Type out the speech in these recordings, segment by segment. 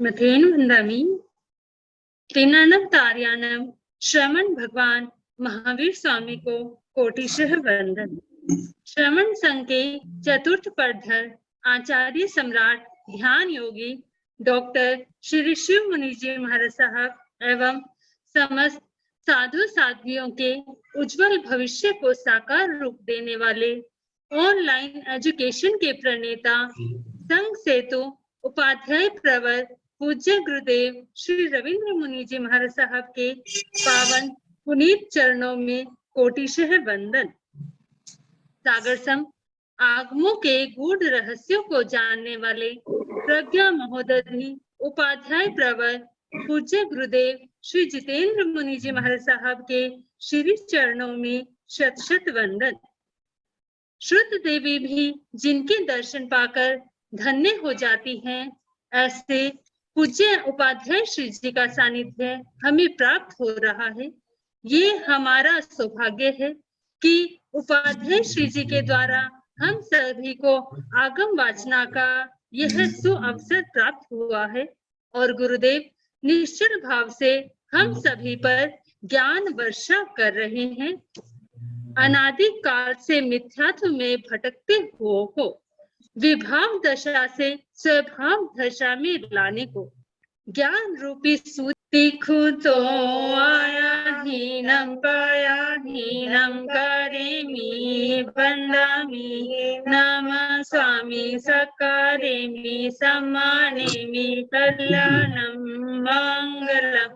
मथेन वंदामि तेनानम तार्यानम श्रमण भगवान महावीर स्वामी को कोटिशः वंदन। श्रमण संघ के चतुर्थ पदधर आचार्य सम्राट ध्यान योगी डॉक्टर श्री शिव मुनि जी महाराज साहब एवं समस्त साधु साध्वियों के उज्जवल भविष्य को साकार रूप देने वाले ऑनलाइन एजुकेशन के प्रणेता संघ सेतु उपाध्याय प्रवर पूज्य गुरुदेव श्री रविंद्र मुनि जी महाराज साहब के पावन पुनीत चरणों में कोटिशः वंदन। सागर सम आगमों के गूढ़ रहस्यों को जानने वाले प्रज्ञा महोदधि उपाध्याय प्रवर पूज्य गुरुदेव श्री जितेंद्र मुनि जी महाराज साहब के श्री चरणों में शत शत वंदन। श्रुत देवी भी जिनके दर्शन पाकर धन्य हो जाती हैं, ऐसे पूज्य उपाध्याय श्री जी का सानिध्य हमें प्राप्त हो रहा है। ये हमारा सौभाग्य है कि उपाध्याय श्री जी के द्वारा हम सभी को आगम वाचना का यह सुअवसर प्राप्त हुआ है और गुरुदेव निश्चल भाव से हम सभी पर ज्ञान वर्षा कर रहे हैं। अनादि काल से मिथ्यात्व में भटकते हुओं को विभाव दशा से स्वभाव दशा में लाने को ज्ञान रूपी सूत्र तीखुतो आया हीनम पाया हीनम करेमि वंदामि नमः स्वामी सकारेमि सम्मानेमि कल्याणं मंगलम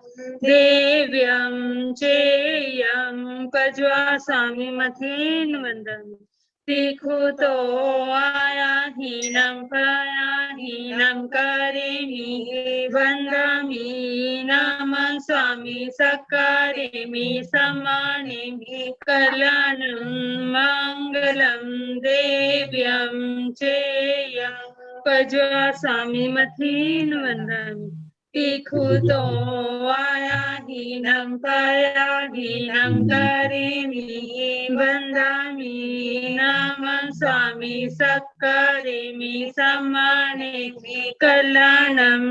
देव्यं चेयं पज्वासामि मथेन वंदामि तीखुतो आया हीनम पाया हीनम करेमि वंदामि नमः स्वामी सकारेमि सम्मानेमि कल्याणं मंगलम देव्यं चेयं पज्वासामि मथेन वंदामि तीखुतो आया हीनम पाया हीनम करेमि वंदामि नमः स्वामी सकारेमि सम्मानेमि कल्याणं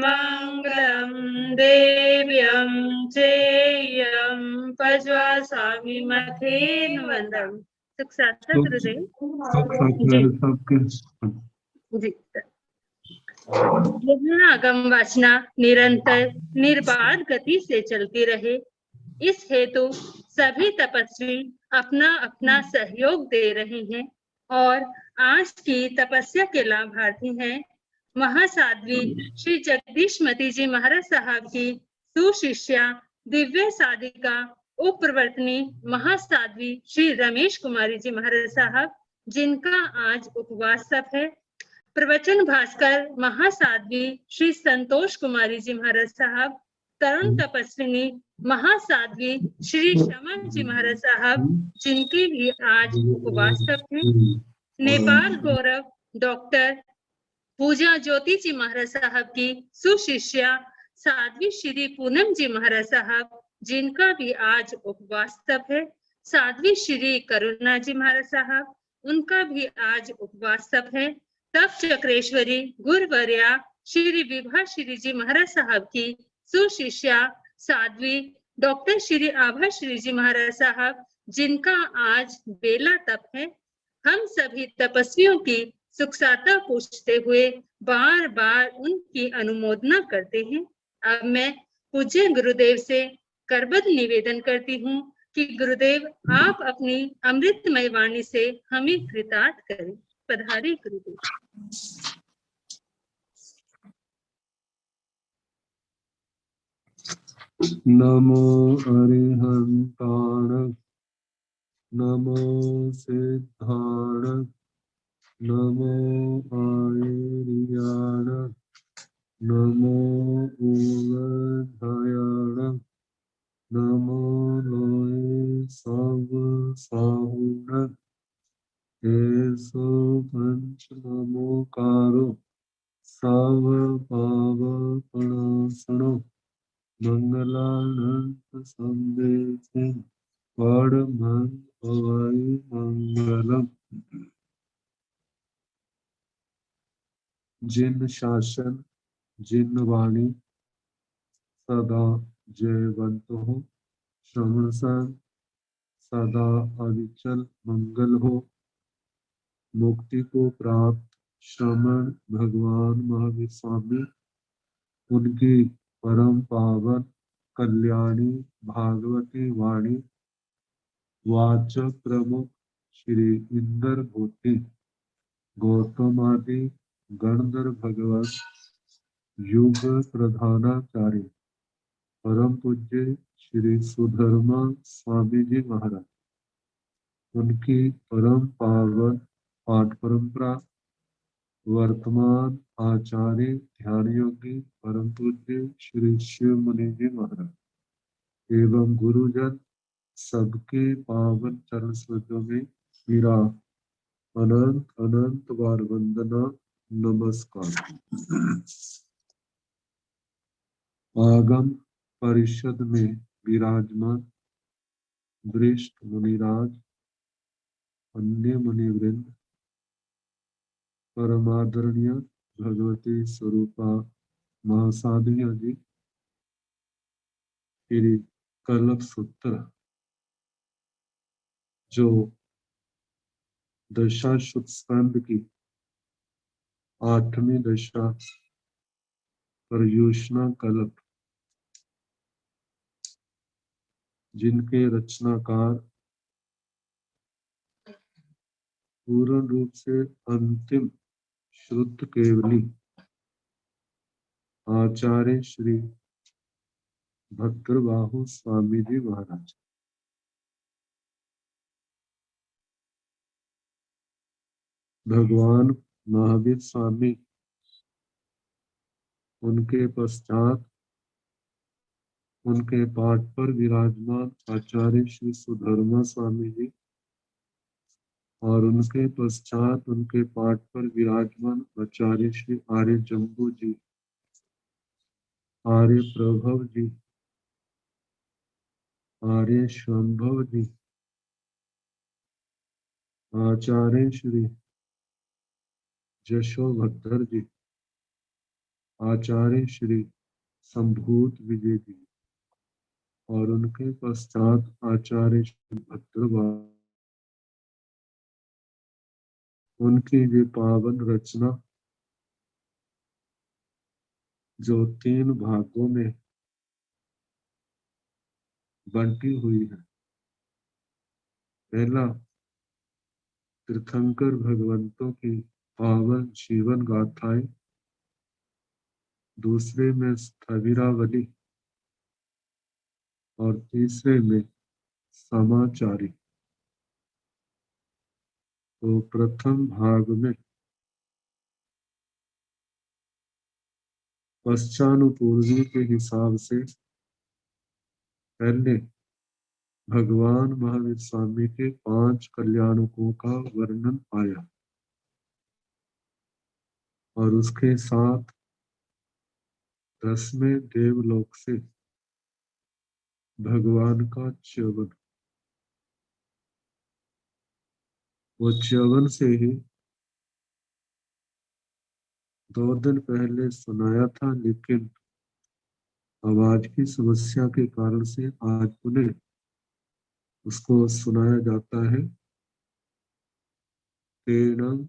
मंगलम देव्यं चेयं पज्वासामि मथेन वंदामि। सुख सार्थक गुरुदेव जी। यह आगम वाचना निरंतर निर्बाध गति से चलती रहे, इस हेतु सभी तपस्वी अपना अपना सहयोग दे रहे हैं और आज की तपस्या के लाभार्थी हैं महासाध्वी श्री जगदीशमती जी महाराज साहब की सुशिष्या दिव्य साधिका उपप्रवर्तनी महासाध्वी श्री रमेश कुमारी जी महाराज साहब, जिनका आज उपवास सब है। प्रवचन भास्कर महासाध्वी श्री संतोष कुमारी जी महाराज साहब, तरुण तपस्विनी महासाध्वी श्री शमन जी महाराज साहब, जिनकी भी आज उपवास है। नेपाल गौरव डॉक्टर पूजा ज्योति जी महाराज साहब की सुशिष्या साध्वी श्री पूनम जी महाराज साहब, जिनका भी आज उपवास है। साध्वी श्री करुणा जी महाराज साहब, उनका भी आज उपवास है। तप चक्रेश्वरी गुरुवर्या श्री विभा श्री जी महाराज साहब की सुशिष्या साध्वी डॉक्टर श्री आभा श्री जी महाराज साहब, जिनका आज बेला तप है। हम सभी तपस्वियों की सुखसाता पूछते हुए बार बार उनकी अनुमोदना करते हैं। अब मैं पूज्य गुरुदेव से करबद्ध निवेदन करती हूँ कि गुरुदेव आप अपनी अमृतमय वाणी से हमें कृतार्थ करें। पधारे गुरुदेव। नमो अरिहंताण नमो सिद्धाण नमो आर्याण नमो उवधयाण नमो लोए सब साहुण एसो पंच नमोकारो सब पाव प्रणासनो मंगलानंत संदेशे परमं भवाय मंगलम। जिन शासन जिन वाणी सदा जयवंत हो, श्रवण सदा अविचल मंगल हो। मुक्ति को प्राप्त श्रमण भगवान महावीर स्वामी, उनकी परम पावन कल्याणी भागवती वाणी वाचक प्रमुख श्री इंद्र भूति गौतम आदि गणधर भगवत युग प्रधानाचार्य परम पूज्य श्री सुधर्मा स्वामी जी महाराज, उनकी परम पावन पाठ परंपरा वर्तमान आचार्य ध्यान योगी परम पूज्य श्री शिव मुनि जी महाराज एवं गुरुजन सबके पावन चरण स्मृतियों में मेरा अनंत अनंत बार वंदना नमस्कार। आगम परिषद में विराजमान वरिष्ठ मुनिराज, अन्य मुनिवृंद, परमादरणीय भगवती स्वरूपा महासाधिया जी, श्री कल्प सूत्र जो दशाश्वत स्कंद की 8वीं दशा पर्युषणा कल्प, जिनके रचनाकार पूर्ण रूप से अंतिम शुद्ध केवली आचार्य श्री भद्रबाहु स्वामी जी महाराज, भगवान महावीर स्वामी, उनके पश्चात उनके पाठ पर विराजमान आचार्य श्री सुधर्मा स्वामी जी और उनके पश्चात उनके पाठ पर विराजमान आचार्य श्री आर्य जम्बू जी, आर्य प्रभव जी, आर्य शंभव जी, आचार्य श्री जशोभद्र जी, आचार्य श्री संभूत विजय जी और उनके पश्चात आचार्य श्री भद्रबा, उनकी ये पावन रचना जो 3 भागों में बंटी हुई है। पहला तीर्थंकर भगवंतों की पावन जीवन गाथाएं, दूसरे में स्थविरावली और तीसरे में समाचारी। तो प्रथम भाग में पश्चानुपूर्वी के हिसाब से पहले भगवान महावीर स्वामी के 5 कल्याणकों का वर्णन आया और उसके साथ 10वें देवलोक से भगवान का च्यवन, वो च्यवन से ही 2 दिन पहले सुनाया था, लेकिन आवाज की समस्या के कारण से आज पुनः उसको सुनाया जाता है। तेनम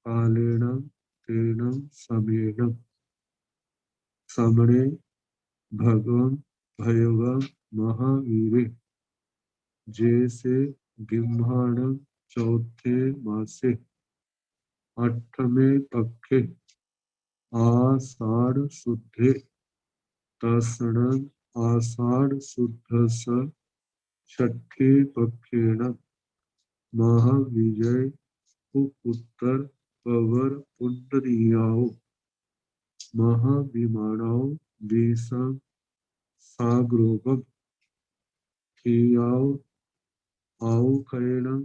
कालेनम तेनम समेनम समणे भगवं भयवं महावीरे, जैसे गिम्हाणम चौथे मासे 8वें पक्षे आषाढ़ शुद्धे तसणं आषाढ़ शुद्ध स 6ठे पक्षेण महाविजय पुत्र पवर पुंडरीयाओ महाविमानाओ देशं साग्रोगम खियाओ आउखैणं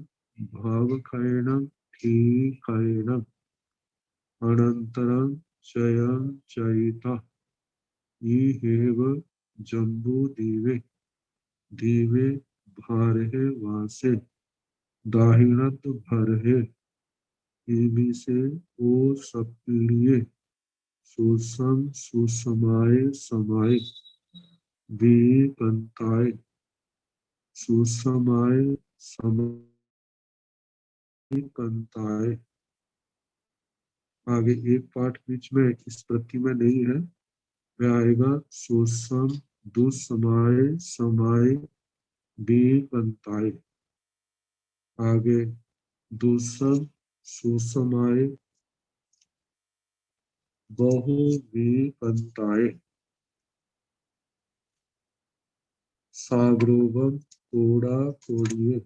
भावखैणं ठीखैणं अनंतरं चयं चयिता इहेव जम्बू दीवे दीवे भारहे वासे दाहिणत भरहे इमी से ओ सपीड़िये सुसम सुसमाय समाय विकंताय सुसमाय समयकंताय। आगे एक पाठ बीच में इस प्रति में नहीं है, वह आएगा सुसम दुसमाय समाय विकंताय। आगे दुसम सुसमाय बहु विकंताय। साग्रोभम कोड़ा कोड़िए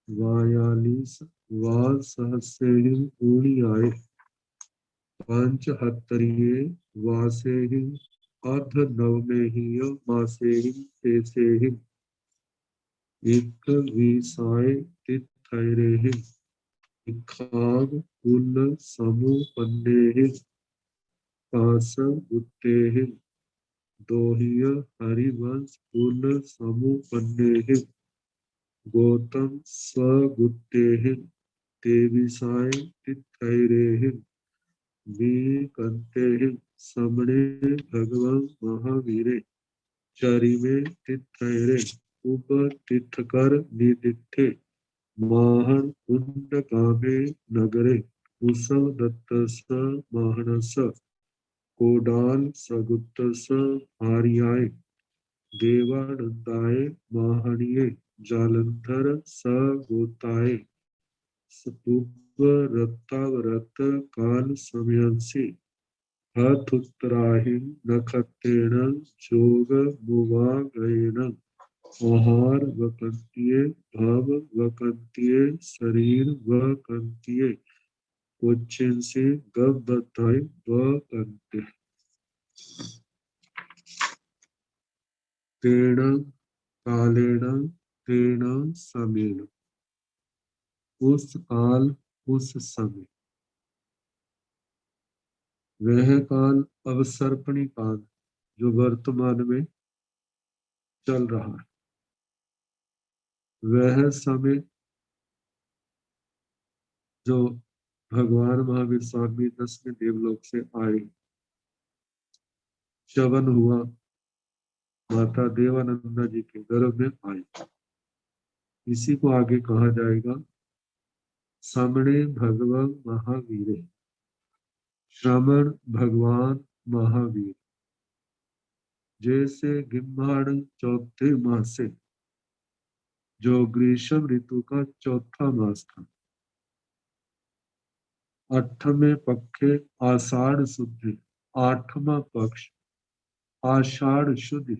वायालीस वाल सहस्रेहिं ऊणियाय पंच हत्तरिये वासेहिं अर्ध नवमेहिय मासेहिं तेसेहिं एक विसाय तिथैरेहिं इखाग कुल समुपन्नेहिं पासं उत्तेहिं दोहिय हरिवंश कुल समुपन्नेहिं गौतम स्वगुत्तेहिं तेविसाय तिथैरेहिं विकंतेहिं समणे भगवं महावीरे चरिमे तिथैरे उप तिथकर निदिठे माहन कुंड कामे नगरे कुसव दत्तस माहनस कोडाल सगुत्तस आर्याय देवानंदाय माहणीय जालंधर सगोताय स्तूप रत्तावरत काल समयंसी हथुत्तराहिं नखत्तेन जोग मुवागयेन आहार वकंतीये भव वकंतीये शरीर वकंतीये कोच्चिन से गब बताए वकंते तेण कालेन तेण समेन। उस काल उस समय। वह काल अवसर्पणी काल जो वर्तमान में चल रहा है, वह समय जो भगवान महावीर स्वामी 10वें देवलोक से आए, च्यवन हुआ, माता देवानंदा जी के गर्भ में आए, इसी को आगे कहा जाएगा समणे भगवान महावीर। श्रमण भगवान महावीर जैसे गिम्हाड़ चौथे मास से, जो ग्रीष्म ऋतु का चौथा मास था, 8वें पक्षे आषाढ़ शुद्ध, 8वां पक्ष आषाढ़ शुद्धि,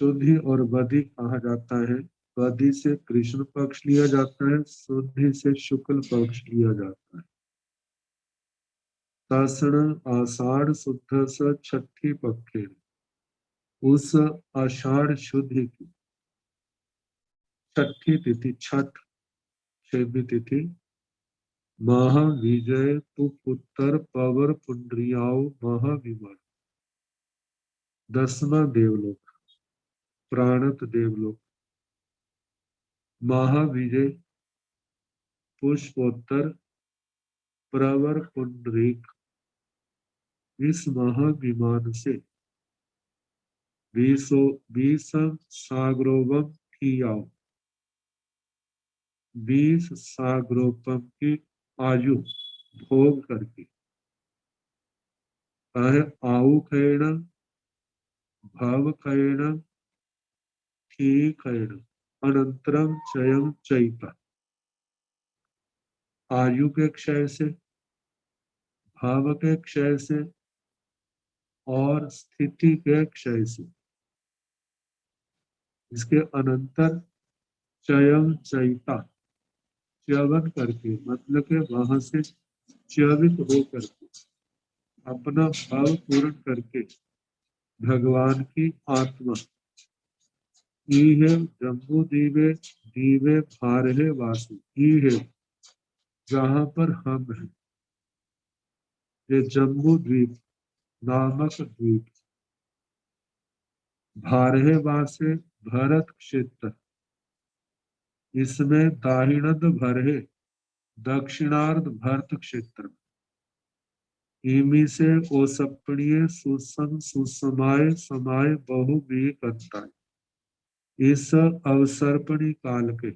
शुद्धि और बधि कहा जाता है। बधि से कृष्ण पक्ष लिया जाता है, शुद्धि से शुक्ल पक्ष लिया जाता है। तसण आषाढ़ शुद्ध से छठी पक्षे, उस आषाढ़ शुद्धि की छठी तिथि, छठ छठी तिथि महाविजय पुत्र पवर पुंड्रियाओ महाविमान, 10वां देवलोक, प्राणत देवलोक, महाविजय पुष्पोत्तर प्रवर पुंडरीक, इस महाविमान से 20 सागरोवम किया, 20 सागरोपम की आयु भोग करके, आऊ खैण भाव खैण थी खैण अनंतरम चयम चैता। आयु के क्षय से, भाव के क्षय से और स्थिति के क्षय से, इसके अनंतर चयम चैता, च्यवन करके, मतलब के वहां से च्यवित होकर अपना भाव पूर्ण करके भगवान की आत्मा है जम्बू दीवे दीवे भारहे वासु है, जहां पर हम हैं, ये जम्बू द्वीप नामक द्वीप, भारहे वासे भरत क्षेत्र, इसमें दाहिणद भरहे दक्षिणार्ध भरत क्षेत्र, ईमी से ओसपणीय सुसम सुसमाय समाय बहु भी करता है। इस अवसर्पणी काल के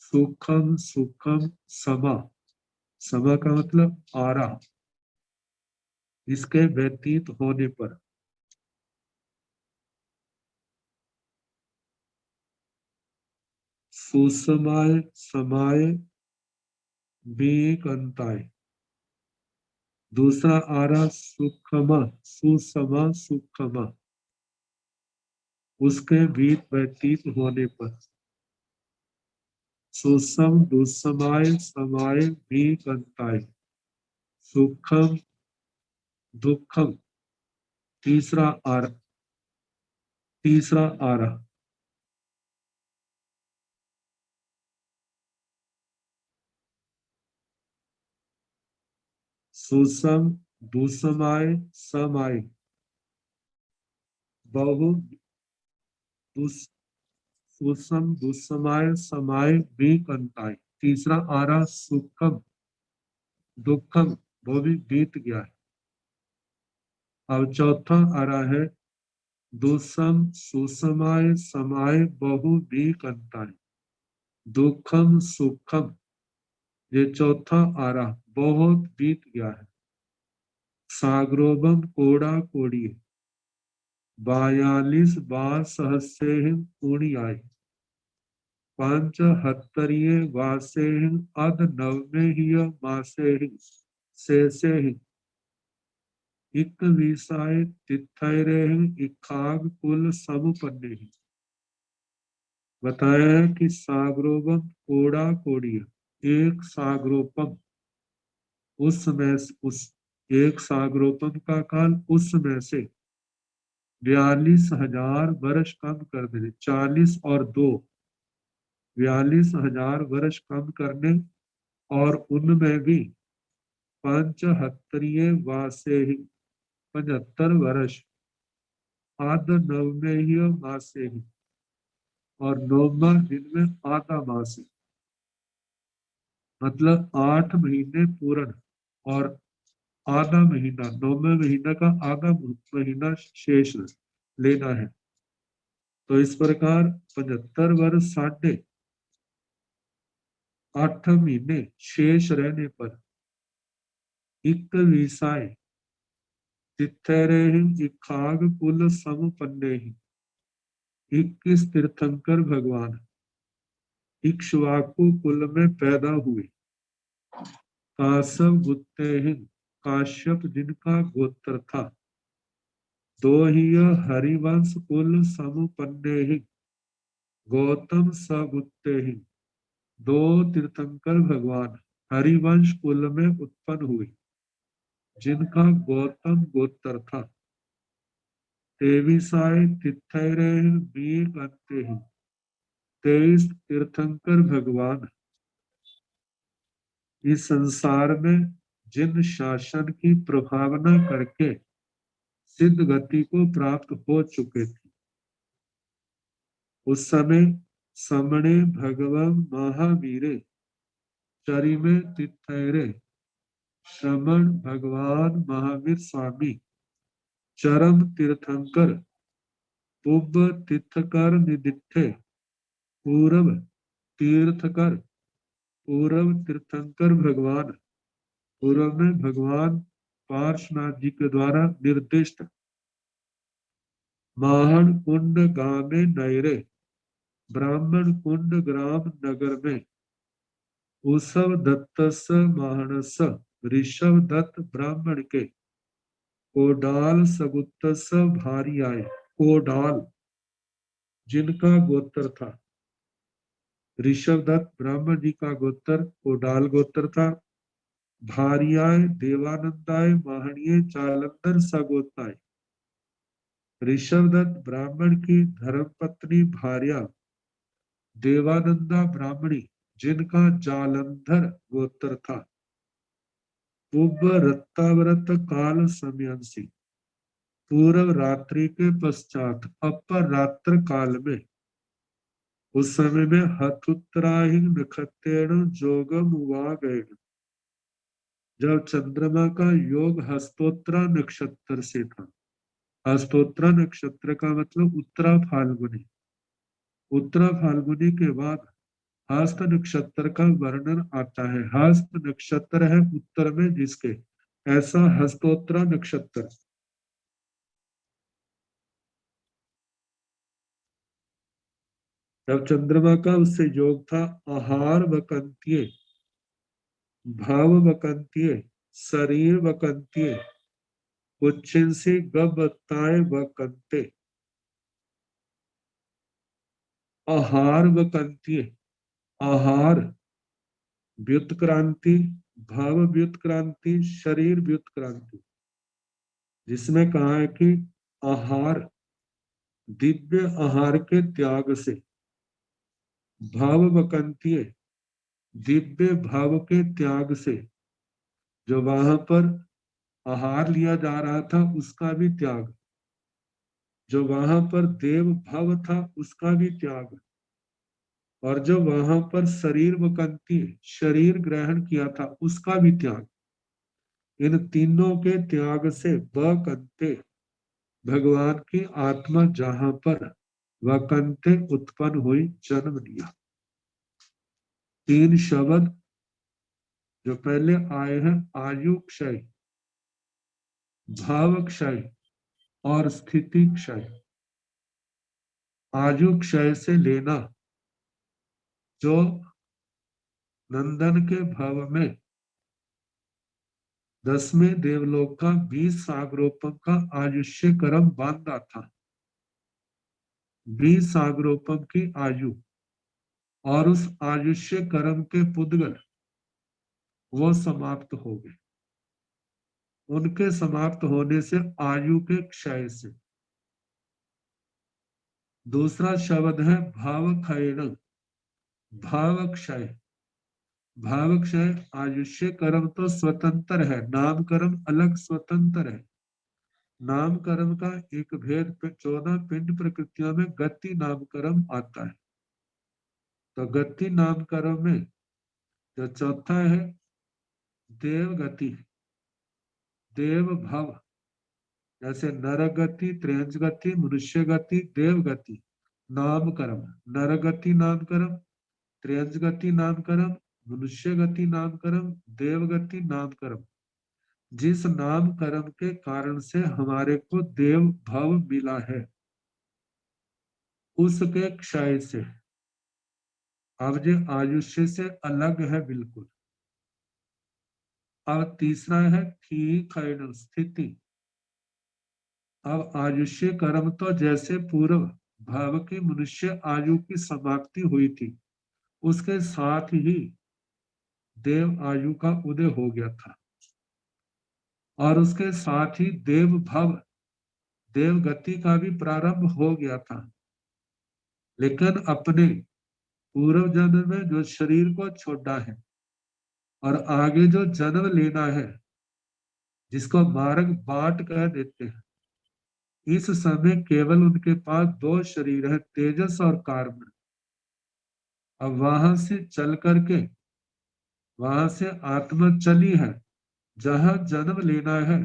सुखम सुखम समा, समा का मतलब आरा, इसके व्यतीत होने पर सुसमाय समाय बीकंताय, दूसरा आरा सुखमा सुसमा सुखमा, उसके बीत व्यतीत होने पर सुसम दुस्समाय समाय बीकंताय, सुखम दुखम, तीसरा आरा, तीसरा आरा सुसम दुस्समाय समाय बहु सुसम दुस्समाय समाय बीकंताय, तीसरा आरा सुखम दुखम, वो भी बीत गया है। अब चौथा आरा है दुसम सुसमाय समाय बहु बीकंताय, दुखम सुखम, ये चौथा आरा बहुत बीत गया है। साग्रोबम कोड़ा कोड़ी 42 बार सहस्रेह पूर्णी आय, पंच हत्तरीय वासेह अध नवमे ही मासेह शेषेह इक विसाय तिथैरेह इखाग कुल समुपन्ने। बताया है कि साग्रोबम कोड़ा कोड़ी, एक साग्रोपम उस समय, उस एक साग्रोपम का काल उस समय से 42,000 वर्ष कम कर देने, 40 और 2 42,000 वर्ष कम करने, और उनमें भी पंचहत्तरीय वासे 75 वर्ष आध नवमे ही मासे ही, और नवमा दिन में आधा मास, मतलब 8 महीने पूर्ण, और आधा महीना, 9वें महीना का आधा महीना शेष लेना है। तो इस प्रकार 75 वर्ष 8.5 महीने शेष रहने पर इक विसाय तिथैरेह इखाग कुल समुपन्ने, 21 तीर्थंकर भगवान इक्ष्वाकु कुल में पैदा हुए। काश्यप गुत्तेहिन, काश्यप जिनका गोत्र था, दो ही हरिवंश कुल समुपन्ने ही, गौतम सगुत्तेहिन, दो तीर्थंकर भगवान हरिवंश कुल में उत्पन्न हुए, जिनका गौतम गोत्र था। तेविसाय तिथैरेह बीकंतेहि, 23 तीर्थंकर भगवान इस संसार में जिन शासन की प्रभावना करके सिद्ध गति को प्राप्त हो चुके थे, उस समय समणे भगवान महावीरे चरिमे तिथैरे, श्रमण भगवान महावीर स्वामी चरम तीर्थंकर पुब तीर्थकर निदिठे, पूर्व तीर्थकर, पूर्व तीर्थंकर भगवान, पूर्व में भगवान पार्श्वनाथ जी के द्वारा निर्दिष्ट माहन कुंड गामे नैरे, ब्राह्मण कुंड ग्राम नगर में उसव दत्तस माहनस ऋषभ दत्त ब्राह्मण के कोडाल सगुत्तस भारी आए, कोडाल जिनका गोत्र था, ऋषभ दत्त ब्राह्मण जी का गोत्र कोडाल गोत्र था। भारियाय देवानंदाय माहणीय चालंदर सगोताय, ऋषभ दत्त ब्राह्मण की धर्मपत्नी भार्या देवानंदा ब्राह्मणी, जिनका जालंधर गोत्र था। पूर्व रत्ताव्रत काल समयांसी, पूर्व रात्रि के पश्चात अपर रात्र काल में, उस समय में हथुत्राहि नक्षत्रेण जोगम हुआ गए, जब चंद्रमा का योग हस्तोत्तरा नक्षत्र से था। हस्तोत्तरा नक्षत्र का मतलब उत्तरा फाल्गुनी। उत्तरा फाल्गुनी के बाद हस्त नक्षत्र का वर्णन आता है। हस्त नक्षत्र है उत्तर में जिसके, ऐसा हस्तोत्तरा नक्षत्र। जब चंद्रमा का उससे योग था, आहार वकंतीय, भाव वकंतीय, शरीर वकंतीय, उच्छिन्सी गबताए वकंते। आहार वकंतीय, आहार व्युत्क्रांति, भाव व्युत्क्रांति, शरीर व्युत्क्रांति, जिसमें कहा है कि आहार, दिव्य आहार के त्याग से, भाव वकंतीय, दिव्य भाव के त्याग से, जो वहां पर आहार लिया जा रहा था उसका भी त्याग, जो वहां पर देव भाव था उसका भी त्याग, और जो वहां पर शरीर वकंती, शरीर ग्रहण किया था उसका भी त्याग। इन तीनों के त्याग से वकंते, भगवान की आत्मा जहां पर वकंते उत्पन्न हुई, जन्म लिया। तीन शब्द जो पहले आए हैं, आयु क्षय, भाव क्षय और स्थिति क्षय। आयु क्षय से लेना, जो नंदन के भव में 10वें देवलोक का 20 सागरोपम का आयुष्य कर्म बांधा था। 20 सागरोपम की आयु, और उस आयुष्य कर्म के पुद्गल वो समाप्त हो गए। उनके समाप्त होने से, आयु के क्षय से। दूसरा शब्द है भाव क्षय, भाव क्षय। भाव क्षय, आयुष्य कर्म तो स्वतंत्र है, नाम कर्म अलग स्वतंत्र है। नाम कर्म का एक भेद 14 पिंड प्रकृतियों में गति नाम कर्म आता है। तो गति नाम कर्म में जो चौथा है, देव गति, देव भाव, जैसे नर गति, त्रेंज गति, मनुष्य गति, देव गति, नाम कर्म। नर गति नाम कर्म, त्रेंज गति नाम कर्म, मनुष्य गति नाम कर्म, देव गति नाम कर्म। जिस नाम कर्म के कारण से हमारे को देव भाव मिला है, उसके क्षय से, अब जो आयुष्य से अलग है बिल्कुल। अब तीसरा है ठीक स्थिति। अब आयुष्य कर्म तो जैसे पूर्व भाव की मनुष्य आयु की समाप्ति हुई थी, उसके साथ ही देव आयु का उदय हो गया था, और उसके साथ ही देव भाव, देव गति का भी प्रारंभ हो गया था। लेकिन अपने पूर्व जन्म में जो शरीर को छोड़ा है और आगे जो जन्म लेना है, जिसको मार्ग बाट कह देते हैं, इस समय केवल उनके पास 2 शरीर है, तेजस और कार्बन। अब वहां से चल करके, वहां से आत्मा चली है जहां जन्म लेना है,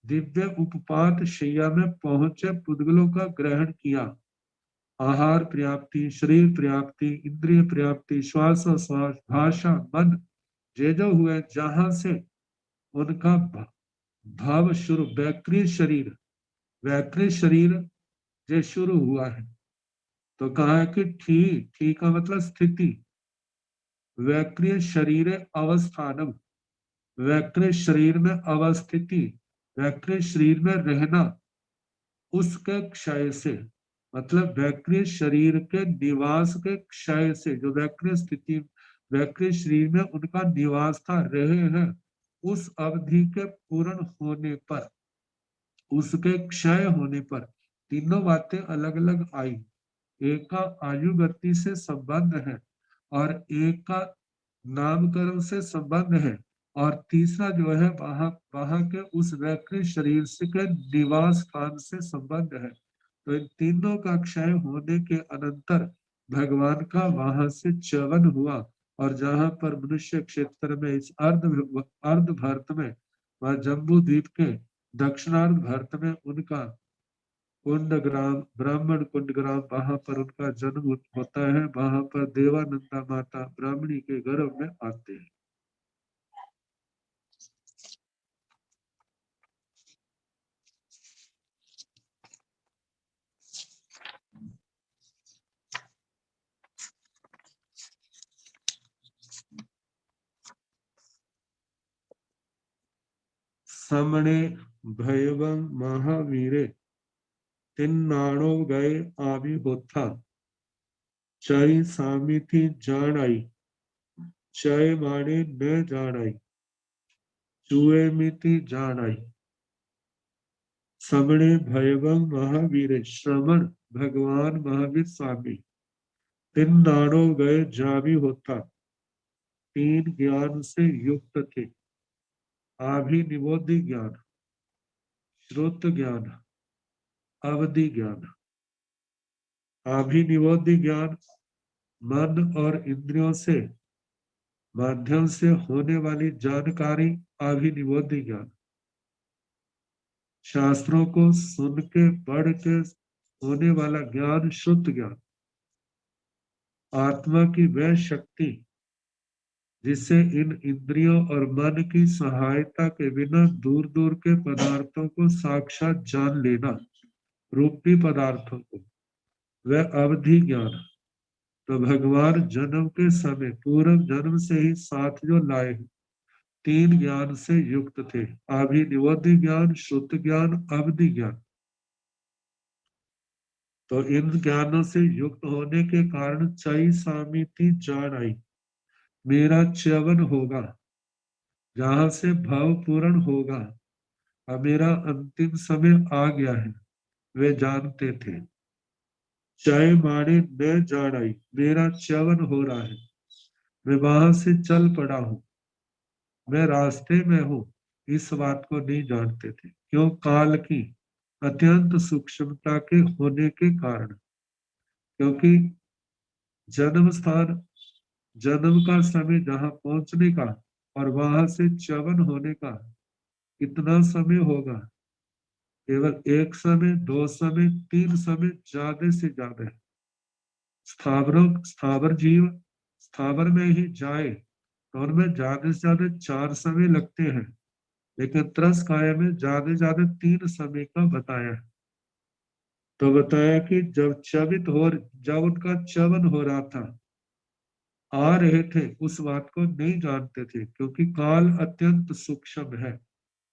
दिव्य उपपात शैया में पहुंचे पुद्गलों का ग्रहण किया। आहार प्राप्ति, शरीर प्राप्ति, इंद्रिय प्राप्ति, श्वास श्वास, भाषा, मन, जे जो हुए, जहां से उनका भाव शुरू, वैक्रिय शरीर, वैक्रिय शरीर जो शुरू हुआ है। तो कहा है कि ठीक का मतलब स्थिति, वैक्रिय शरीर अवस्थानम, वैक्रिय शरीर में अवस्थिति, वैक्रिय शरीर में रहना, उसके क्षय से, मतलब वैक्रिय शरीर के निवास के क्षय से, जो वैक्रिय स्थिति, वैक्रिय शरीर में उनका निवास था, रहे हैं, उस अवधि के पूर्ण होने पर, उसके क्षय होने पर, तीनों बातें अलग अलग आई। एक का आयु गति से संबंध है, और एक का नामकरण से संबंध है, और तीसरा जो है वहां के उस वैक्रिय शरीर से के निवास स्थान से संबंध है। तो इन तीनों का क्षय होने के अनंतर भगवान का वहां से च्यवन हुआ, और जहां पर मनुष्य क्षेत्र में इस अर्ध भारत में व जम्बू द्वीप के दक्षिणार्ध भारत में उनका कुंडग्राम ब्राह्मण कुंडग्राम, वहां पर उनका जन्म होता है। वहां पर देवानंदा माता ब्राह्मणी के गर्भ में आते हैं। समणे भयवं महावीरे तिन्नाणो गए आवी होथा चय सामिथि जानाई चय माने न जानाई चुए मिति जानाई। समणे भयवं महावीरे श्रवण भगवान महावीर स्वामी तिन्नाणो गए जावी होता तीन ज्ञान से युक्त थे। आभिनिवोधि ज्ञान, श्रुत ज्ञान, अवधि ज्ञान। आभिनिवोधि ज्ञान मन और इंद्रियों से माध्यम से होने वाली जानकारी आभिनिवोधि ज्ञान। शास्त्रों को सुन के पढ़ के होने वाला ज्ञान शुद्ध ज्ञान। आत्मा की वह शक्ति जिससे इन इंद्रियों और मन की सहायता के बिना दूर दूर के पदार्थों को साक्षात जान लेना, रूपी पदार्थों को, वह अवधि ज्ञान। तो भगवान जन्म के समय पूर्व जन्म से ही साथ जो लाए तीन ज्ञान से युक्त थे। आभिनिवोधि ज्ञान, श्रुत ज्ञान, अवधि ज्ञान। तो इन ज्ञानों से युक्त होने के कारण चई सामिति जान आई, मेरा च्यवन होगा, जहां से भाव पूर्ण होगा, अब मेरा अंतिम समय आ गया है, वे जानते थे। चय माने न जान आई, मेरा च्यवन हो रहा है, मैं वहां से चल पड़ा हूं, मैं रास्ते में हूं, इस बात को नहीं जानते थे। क्यों? काल की अत्यंत सूक्ष्मता के होने के कारण। क्योंकि जन्म स्थान, जन्म का समय जहां पहुंचने का और वहां से च्यवन होने का कितना समय होगा? केवल एक समय, दो समय, तीन समय, ज्यादा से ज्यादा। स्थावर जीव स्थावर में ही जाए तो उनमें ज्यादा से ज्यादा 4 समय लगते हैं, लेकिन त्रस्काय में ज्यादा तीन समय का बताया है। तो बताया कि जब उनका च्यवन हो रहा था, आ रहे थे, उस बात को नहीं जानते थे, क्योंकि काल अत्यंत सूक्ष्म है।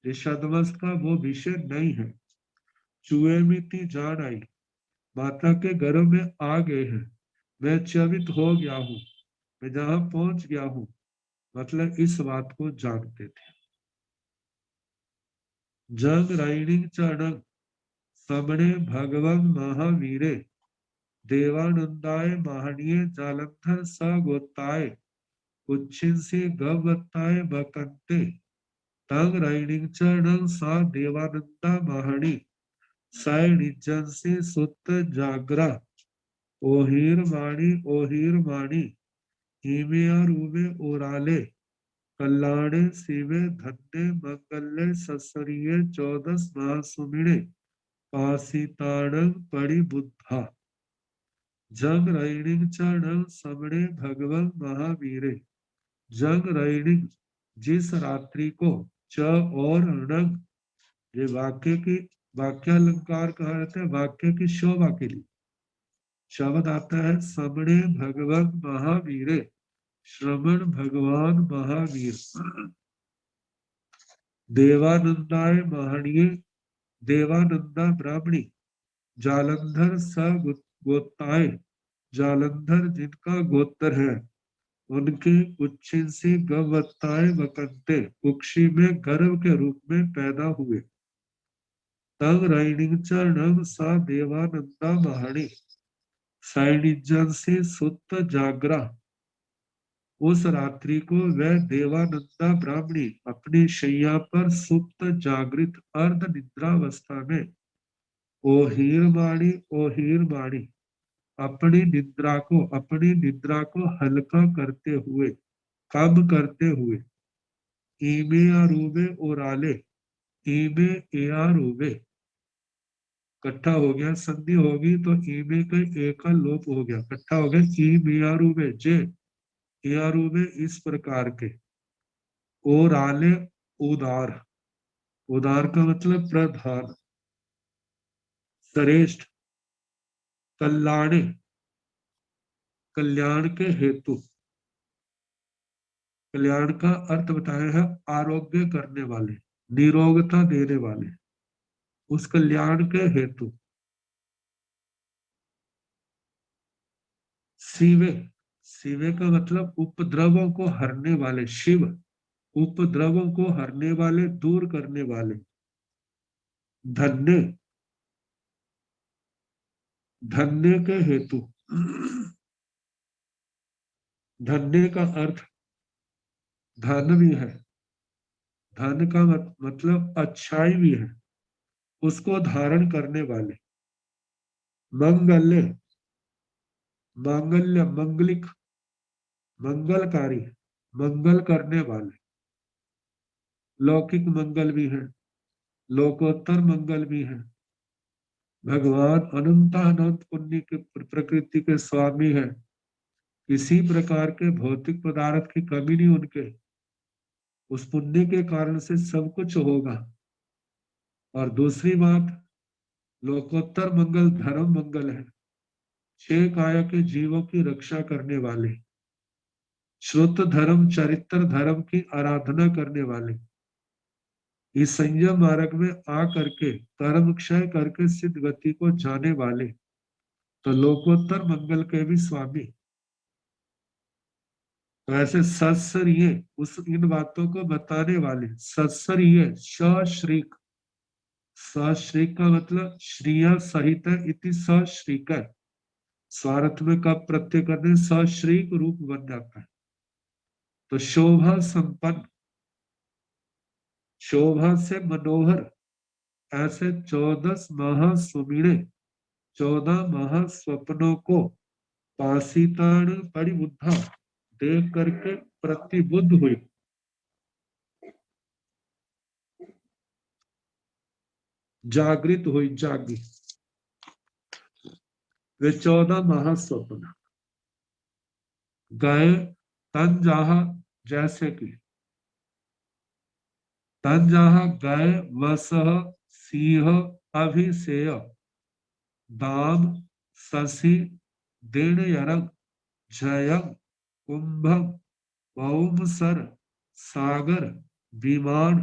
ऋषादवंश का वो विषय नहीं है। चूहे मिति जान आई, माता के गर्भ में आ गए हैं, मैं च्यवित हो गया हूँ, मैं जहां पहुंच गया हूँ, मतलब इस बात को जानते थे। जंग राइणिंग चरण समणे भगवं महावीरे देवानंदाय महनीय जालंधर स गोताय उच्छिन से गवत्ताय बकंते तंग राइणिंग चरण सा देवानंदा महणी साय निजन से सुत जागरा ओहिर माणी हिमे रूबे ओराले कल्याणे शिवे धन्य मंगल्य ससरिये 14 महासुमिणे पासिताणं परिबुद्धा जंग रैणिक चरण समणे भगवं महावीरे। जंग रैणिक जिस रात्रि को च और णग, ये वाक्य की वाक्यालंकार कहा जाता है, वाक्य की शोभा के लिए शब्द आता है। समणे भगवं महावीरे, श्रवण भगवान महावीर। देवानंदाय महणीय, देवानंदा ब्राह्मणी, जालंधर स गोताय, जालंधर जिनका गोत्र है, उनके उच्छिन से गवत्ताएं बकंते, कुक्षी में गर्भ के रूप में पैदा हुए। तब रैणिक चरण सा देवानंदा महणी, साइनिजन से सुत जागरा, उस रात्रि को वह देवानंदा ब्राह्मणी अपनी शैया पर सुप्त जागृत अर्ध निद्रावस्था में ओहीर माणी अपनी निद्रा को हल्का करते हुए, कम करते हुए, ईमे अरूबे ओराले, ईमे ए अरूबे इकट्ठा हो गया, संधि होगी तो ईमे का एक का लोप हो गया, इकट्ठा हो गया ईमे अरूबे जे यारूबे, इस प्रकार के। और आले उदार, उदार का मतलब प्रधान, श्रेष्ठ, कल्याण, कल्याण के हेतु, कल्याण का अर्थ बताया है आरोग्य करने वाले, निरोगता देने वाले, उस कल्याण के हेतु। शिवे, शिवे का मतलब उपद्रवों को हरने वाले, शिव उपद्रवों को हरने वाले, दूर करने वाले। धन्य, धन्य के हेतु, धन्य का अर्थ धन भी है, धन का मतलब अच्छाई भी है, उसको धारण करने वाले। मंगल्य, मांगल्य मंगलिक, मंगलकारी, मंगल करने वाले। लौकिक मंगल भी है, लोकोत्तर मंगल भी है। भगवान अनंत अनंत पुण्य के प्रकृति के स्वामी है, किसी प्रकार के भौतिक पदार्थ की कमी नहीं उनके, उस पुण्य के कारण से सब कुछ होगा। और दूसरी बात, लोकोत्तर मंगल धर्म मंगल है, छह काया के जीवों की रक्षा करने वाले, श्रुत धर्म चरित्र धर्म की आराधना करने वाले, इस संयम मार्ग में आ करके कर्म क्षय करके सिद्ध गति को जाने वाले, तो लोकोत्तर मंगल के भी स्वामी। तो ऐसे सत्सरीय, उस इन बातों को बताने वाले, सत्सरीय, सश्रीक, सश्रीक का मतलब श्रिय सहित इति सश्रीक, स्वार्थ में कब प्रत्यय करने सश्रीक रूप बन जाता है। तो शोभा संपन्न, शोभा से मनोहर, ऐसे 14 महासुमीणे, 14 महास्वप्नों को पासीतान परिबुद्धा, देख करके प्रतिबुद्ध हुई, जागृत हुई, जागी। वे 14 महास्वप्न गए तन जहा, जैसे कि तन जहा गए, वसह सिंह अभिषेय, दाम शशि दीर्घयरग, जयं कुंभम पौमसर, सागर विमान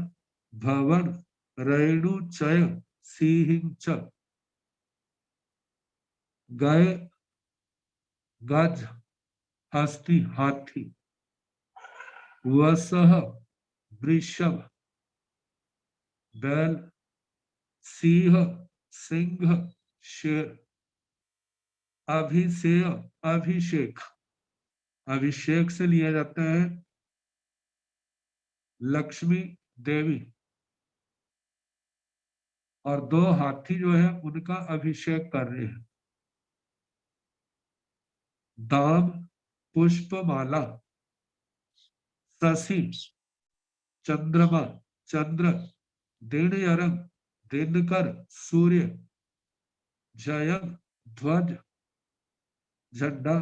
भवन रेणुचय सिंह, गए गज हस्ती हाथी, वसह वृषभ बैल, सिंह सिंह शेर, अभिषेय अभिषेक, अभिषेक से लिया जाता है लक्ष्मी देवी, और 2 हाथी जो है उनका अभिषेक कर रहे हैं। दाम पुष्पमाला, शशि चंद्रमा चंद्र, दिनयरंग दिनकर सूर्य, जयंग ध्वज झंडा,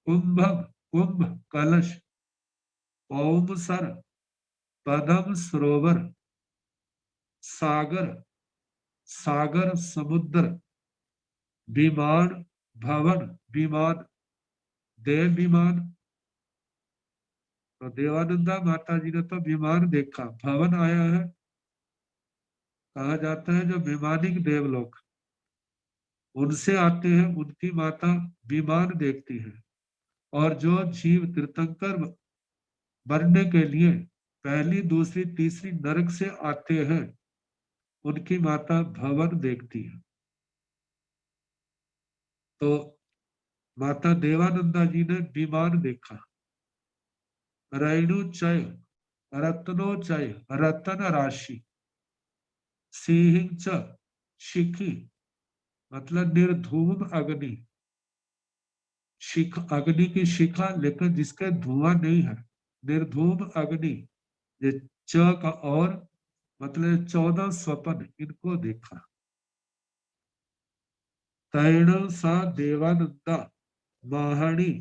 कुंभम कुंभ कलश, पौमसर पद्म सरोवर, सागर सागर समुद्र, विमान भवन विमान, देव विमान। तो देवानंदा माता जी ने तो विमान देखा, भवन आया है, कहा जाता है जो विमानिक देवलोक, उनसे आते हैं, उनकी माता विमान देखती है। और जो जीव तीर्थंकर बनने के लिए पहली दूसरी तीसरी नरक से आते हैं, उनकी माता भवन देखती है। तो माता देवानंदा जी ने विमान देखा, रेणुचय रत्नोचय रतन राशि, सिंह शिखी मतलब निर्धूम अग्नि, शिखा, अग्नि की शिखा, लेकिन जिसके धुआं नहीं है, निर्धूम अग्नि। ये च का और मतलब 14 स्वपन इनको देखा। तैण सा देवानंदा माहणी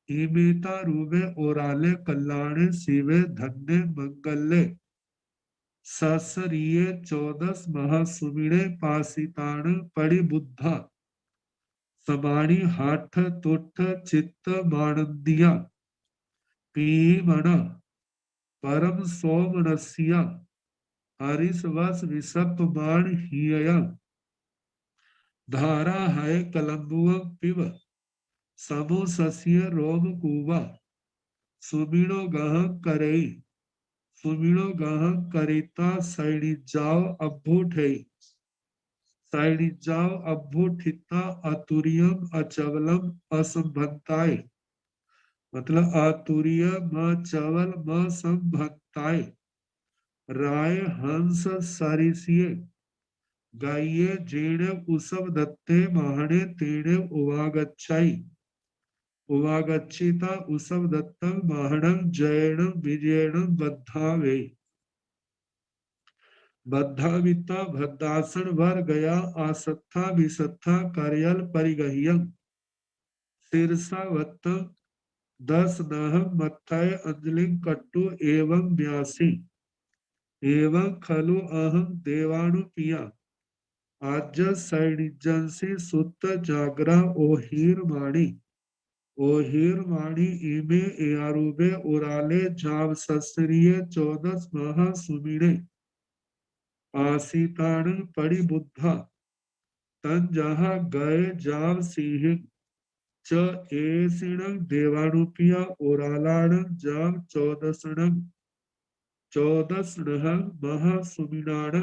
इमेता रूबे ओराले कल्याणे शिवे धन्य मंगले ससरिये 14 महासुमिणे पासिताण परिबुद्धा समाणि हाठ तुठ चित्त मानंदिया पीमण परम सोमनस्या हरिसवस विषपमान हियया धारा है कलम्बुअ पिब समो सस्य रोम कुवा सुमिणो गह करई सुमिणो गह करिता सैणी जाओ अभ्भुठई सैणी जाओ अभ्भुठिता अतुरियम अचवलम असंभंताय, मतलब आतुर्य म चवल म संभंताय राय हंस सरिसिये गाइये जेणे उसव दत्ते महणे तेणे उवागच्छाई उवागच्छिता उसव दत्तं महणं जयेण विजयेण बद्धावे बद्धाविता भद्दासन वर गया आसत्था विसत्था कार्यल परिगह्यं शीर्षावत्त 10 नह मत्थय अंजलिं कट्टु एवं व्यासी एवं खलु अहं देवानुपिया आज सैनिजंसी सुत जागरा ओहीर माणी इमे एआरुबे उराले जाव सस्रिये 14 महा सुमिणे आसीताण पड़ी बुद्धा तन जहाँ गए जाव सिंह च एसिणं देवानुपिया ओरालाण जाव 14 महासुमिनाण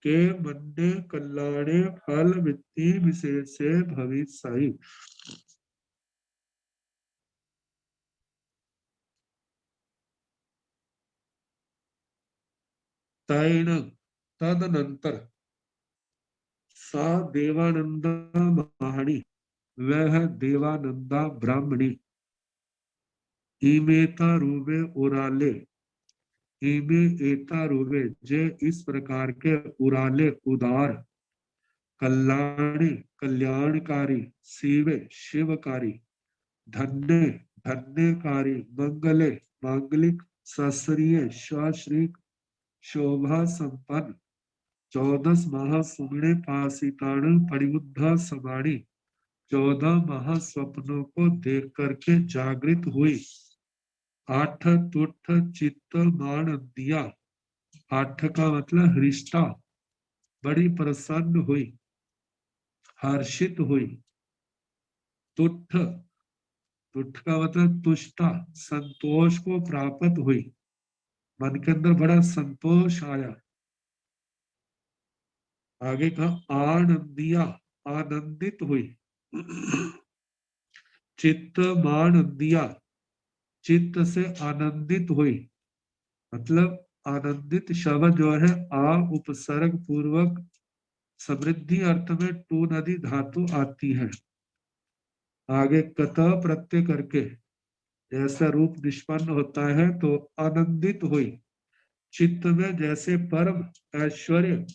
के मन्ने कल्याणे फल वित्ती विशेषे भविष्यति। तैण तदनंतर सा देवानंदा महाणी, वह देवानंदा ब्राह्मणी इमेता रूबे उराले इमे एता रूबे जे इस प्रकार के उराले उदार कल्याणी कल्याणकारी शिवे शिवकारी धन्य धन्यकारी मंगले मांगलिक सस्रिय सश्रीक शोभा संपन्न 14 महासुमणे पासिताण परिबुद्धा समाणी 14 महास्वप्नों को देख करके जागृत हुई। आठ तुठ चित्त मान दिया, आठ का मतलब हृष्टा, बड़ी प्रसन्न हुई, हर्षित हुई। तुठ तुठ का मतलब तुष्टा, संतोष को प्राप्त हुई, मन के अंदर बड़ा संतोष आया। आगे कहा आनंदिया, आनंदित हुई। चित्त मान दिया, चित्त से आनंदित हुई, मतलब आनंदित शब्द जो है आ उपसर्ग पूर्वक समृद्धि अर्थ में टू नदी धातु आती है। आगे कत प्रत्यय करके जैसा रूप निष्पन्न होता है तो आनंदित हुई, चित्त में जैसे परम ऐश्वर्य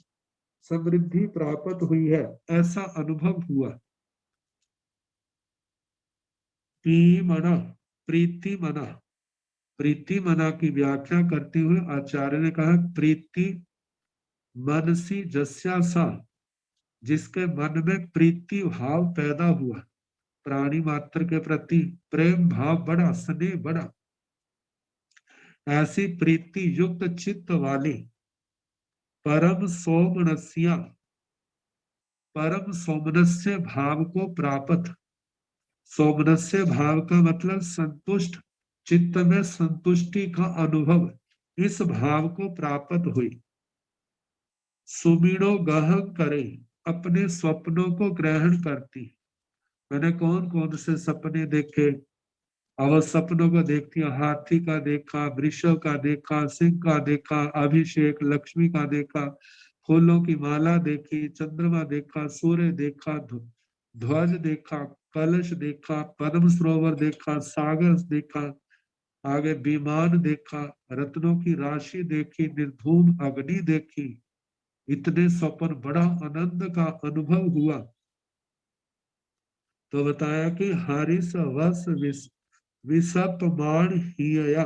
समृद्धि प्राप्त हुई है ऐसा अनुभव हुआ। मना प्रीति मना, प्रीति मना की व्याख्या करते हुए आचार्य ने कहा प्रीति मनसी जस्या सा, जिसके मन में प्रीति भाव पैदा हुआ, प्राणी मात्र के प्रति प्रेम भाव बढ़ा, स्नेह बढ़ा, ऐसी प्रीति युक्त चित्त वाली परम सोमनस्या, परम सोमनस्य भाव को प्राप्त। सोमनस्य भाव का मतलब संतुष्ट, चित्त में संतुष्टि का अनुभव, इस भाव को प्राप्त हुई। सुमिणो गहन करे, अपने स्वप्नों को ग्रहण करती। मैंने कौन कौन से सपने देखे, अब सपनों को देखती है, हाथी का देखा, वृषभ का देखा, सिंह का देखा, अभिषेक लक्ष्मी का देखा, फूलों की माला देखी, चंद्रमा देखा, सूर्य देखा, ध्वज देखा, कलश देखा, पद्म सरोवर देखा, सागर देखा, आगे विमान देखा, रत्नों की राशि देखी, निर्धूम अग्नि देखी, इतने स्वप्न, बड़ा आनंद का अनुभव हुआ। तो बताया कि हरिस वस विसपमान हिया,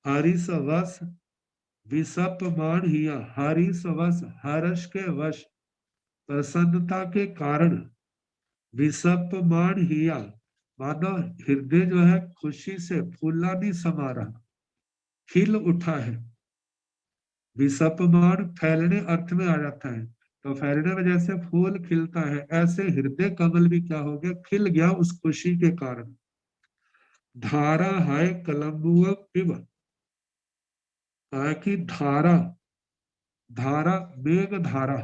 हरिस वस विसपमान हिया, हरिस वस हर्ष के वश, प्रसन्नता के कारण, विसपमान हिया मानो हृदय जो है खुशी से फूला नहीं समा रहा, खिल उठा है। विसपमान फैलने अर्थ में आ जाता है, तो फैलने में जैसे फूल खिलता है, ऐसे हृदय कमल भी क्या हो गया, खिल गया उस खुशी के कारण। धारा है कलम्बुआ पिब, कि धारा, धारा मेघ धारा,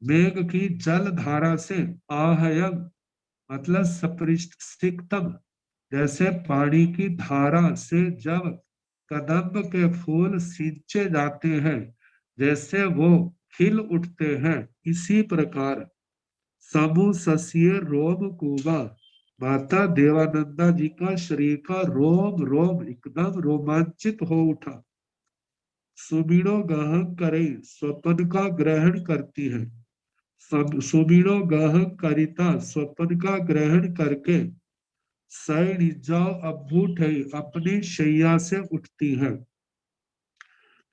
मेघ की जल धारा से, आहयम मतलब सपरिष्टिकतम, जैसे पानी की धारा से जब कदम्ब के फूल सींचे जाते हैं, जैसे वो खिल उठते हैं, इसी प्रकार समूह सस्य रोम कुबा, माता देवानंदा जी का शरीर का रोम रोम एकदम रोमांचित हो उठा। सुमिरो गहन करे, स्वप्न का ग्रहण करती है, सुमिरो गहन करिता, स्वप्न का ग्रहण करके, सै जाओ अभूठ है, अपनी शैया से उठती है,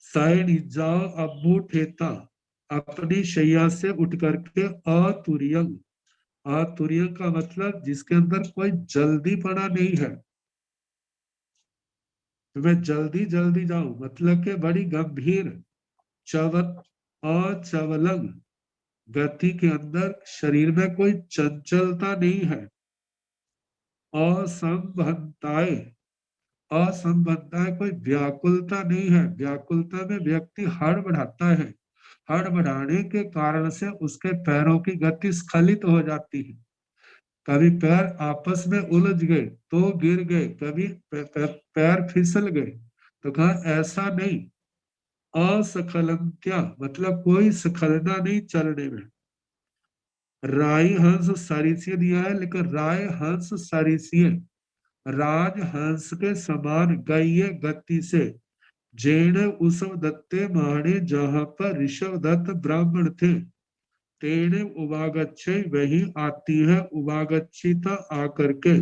सै जाओ अभूठेता, अपनी शैया से उठ करके, अतुर्यंग, अतुर्यंग का मतलब जिसके अंदर कोई जल्दी पड़ा नहीं है, मैं जल्दी जल्दी जाऊं, मतलब के बड़ी गंभीर, चवत अचवलंग, गति के अंदर शरीर में कोई चंचलता नहीं है, असंबंधताएं, असंबंधताएं कोई व्याकुलता नहीं है, व्याकुलता में व्यक्ति हड़बड़ाता है, हड़बड़ाने के कारण से उसके पैरों की गति स्खलित हो जाती है, कभी पैर आपस में उलझ गए तो गिर गए, कभी पैर फिसल गए, तो कहा ऐसा नहीं, असखलंत्या मतलब कोई स्खलना नहीं चलने में। राई हंस सरिसीय दिया है, लेकिन राय हंस सरिसीय, राज हंस के समान गई गति से, जैन उसव दत्ते माणे, जहां पर ऋषभ दत्त ब्राह्मण थे, तेने उवागच्छे वही आती है, उवागच्छिता आकर के,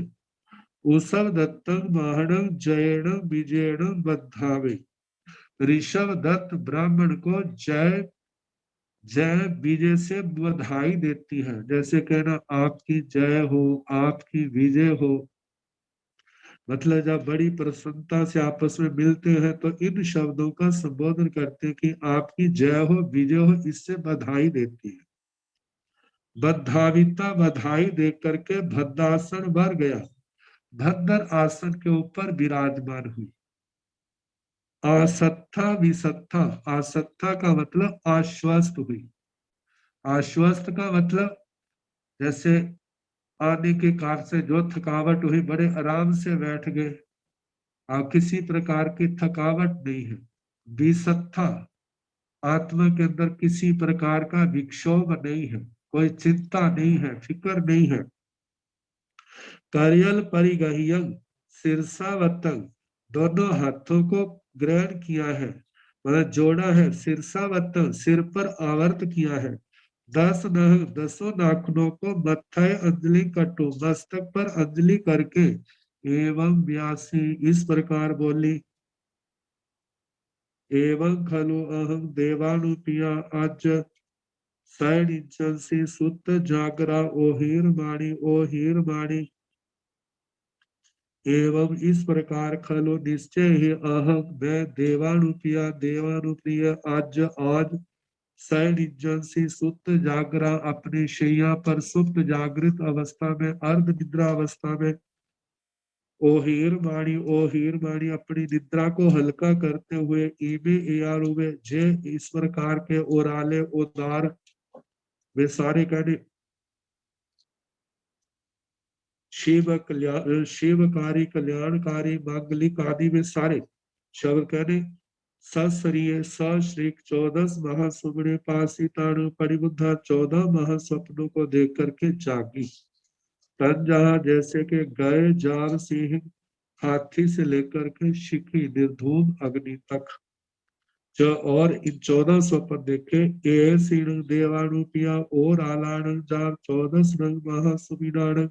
उसव दत्तं माहणं जयण विजयण बद्धावे, ऋषभ दत्त ब्राह्मण को जय जय विजय से बधाई देती है, जैसे कहना आपकी जय हो, आपकी विजय हो, मतलब जब बड़ी प्रसन्नता से आपस में मिलते हैं तो इन शब्दों का संबोधन करते हैं कि आपकी जय हो, विजय हो, इससे बधाई देती है। बद्धाविता बधाई दे करके भद्रासन भर गया, भद्र आसन के ऊपर विराजमान हुई। आसत्था विसत्था, आसत्था का मतलब आश्वस्त हुई, आश्वस्त का मतलब जैसे आने के कार से जो थकावट हुई, बड़े आराम से बैठ गए, किसी प्रकार की थकावट नहीं है। विसत्था, आत्मा के अंदर किसी प्रकार का विक्षोभ नहीं है, कोई चिंता नहीं है, फिक्र नहीं है। करियल परिगहियं, शीर्षावतंग, दोनों हाथों को ग्रहण किया है, मतलब जोड़ा है, शीर्षावतंग सिर पर आवर्त किया है, 10 नख, 10 नाखूनों को मत्थय अंजलि कटु, मस्तक पर अंजलि करके, एवं व्यासी इस प्रकार बोली, एवं खलु अहं देवानुपिया आज सैनिचंसी सुत जागरा, ओ हीर माणी, एवं इस प्रकार खलो निश्चय ही अहम मैं देवानुप्रिया, देवानुप्रिय आज आज सैनिजंसी सुप्त जागरा, अपनी शैया पर सुप्त जागृत अवस्था में, अर्ध निद्रा अवस्था में, ओ हीर वाणी अपनी निद्रा को हल्का करते हुए, ईबे एयारुवे जे इस प्रकार के ओराले उदार, वे सारे कहने शिव कल्याण, शिवकारी कल्याणकारी मांगलिक आदि में सारे शब्द कहने ससरिय सश्रीक 14 महासुमने पासीतानु परिबुद्धा 14 महास्वप्नों को देख करके जागी। तन जहाँ जैसे के गए जाल सिंह हाथी से लेकर के शिखी निर्धूम अग्नि तक जो और इन 14 स्वप्न देखे ए सिंह देवानुपिया और आलाण जार 14 रंग महासुमिनाण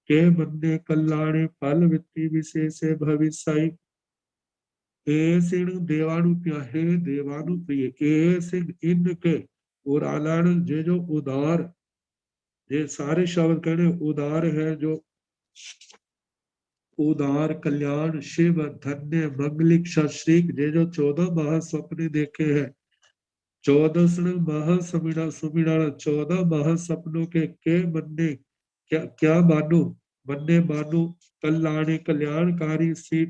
के बन्ने कल्याणे फल वित्ती विशेष भविष्य ए सिंह देवानुप्रिय हे देवानुप्रिय ए सिंह इनके और आलाण जे जो उदार ये सारे शब्द कहने उदार है जो उदार कल्याण शिव धन्य मंगलिक सश्रीक जे जो 14 महास्वप्ने देखे हैं 14 महासमिणा सुमिणा 14 महासपनों के बनने क्या मानो बनने मानो कल्याणे कल्याणकारी सी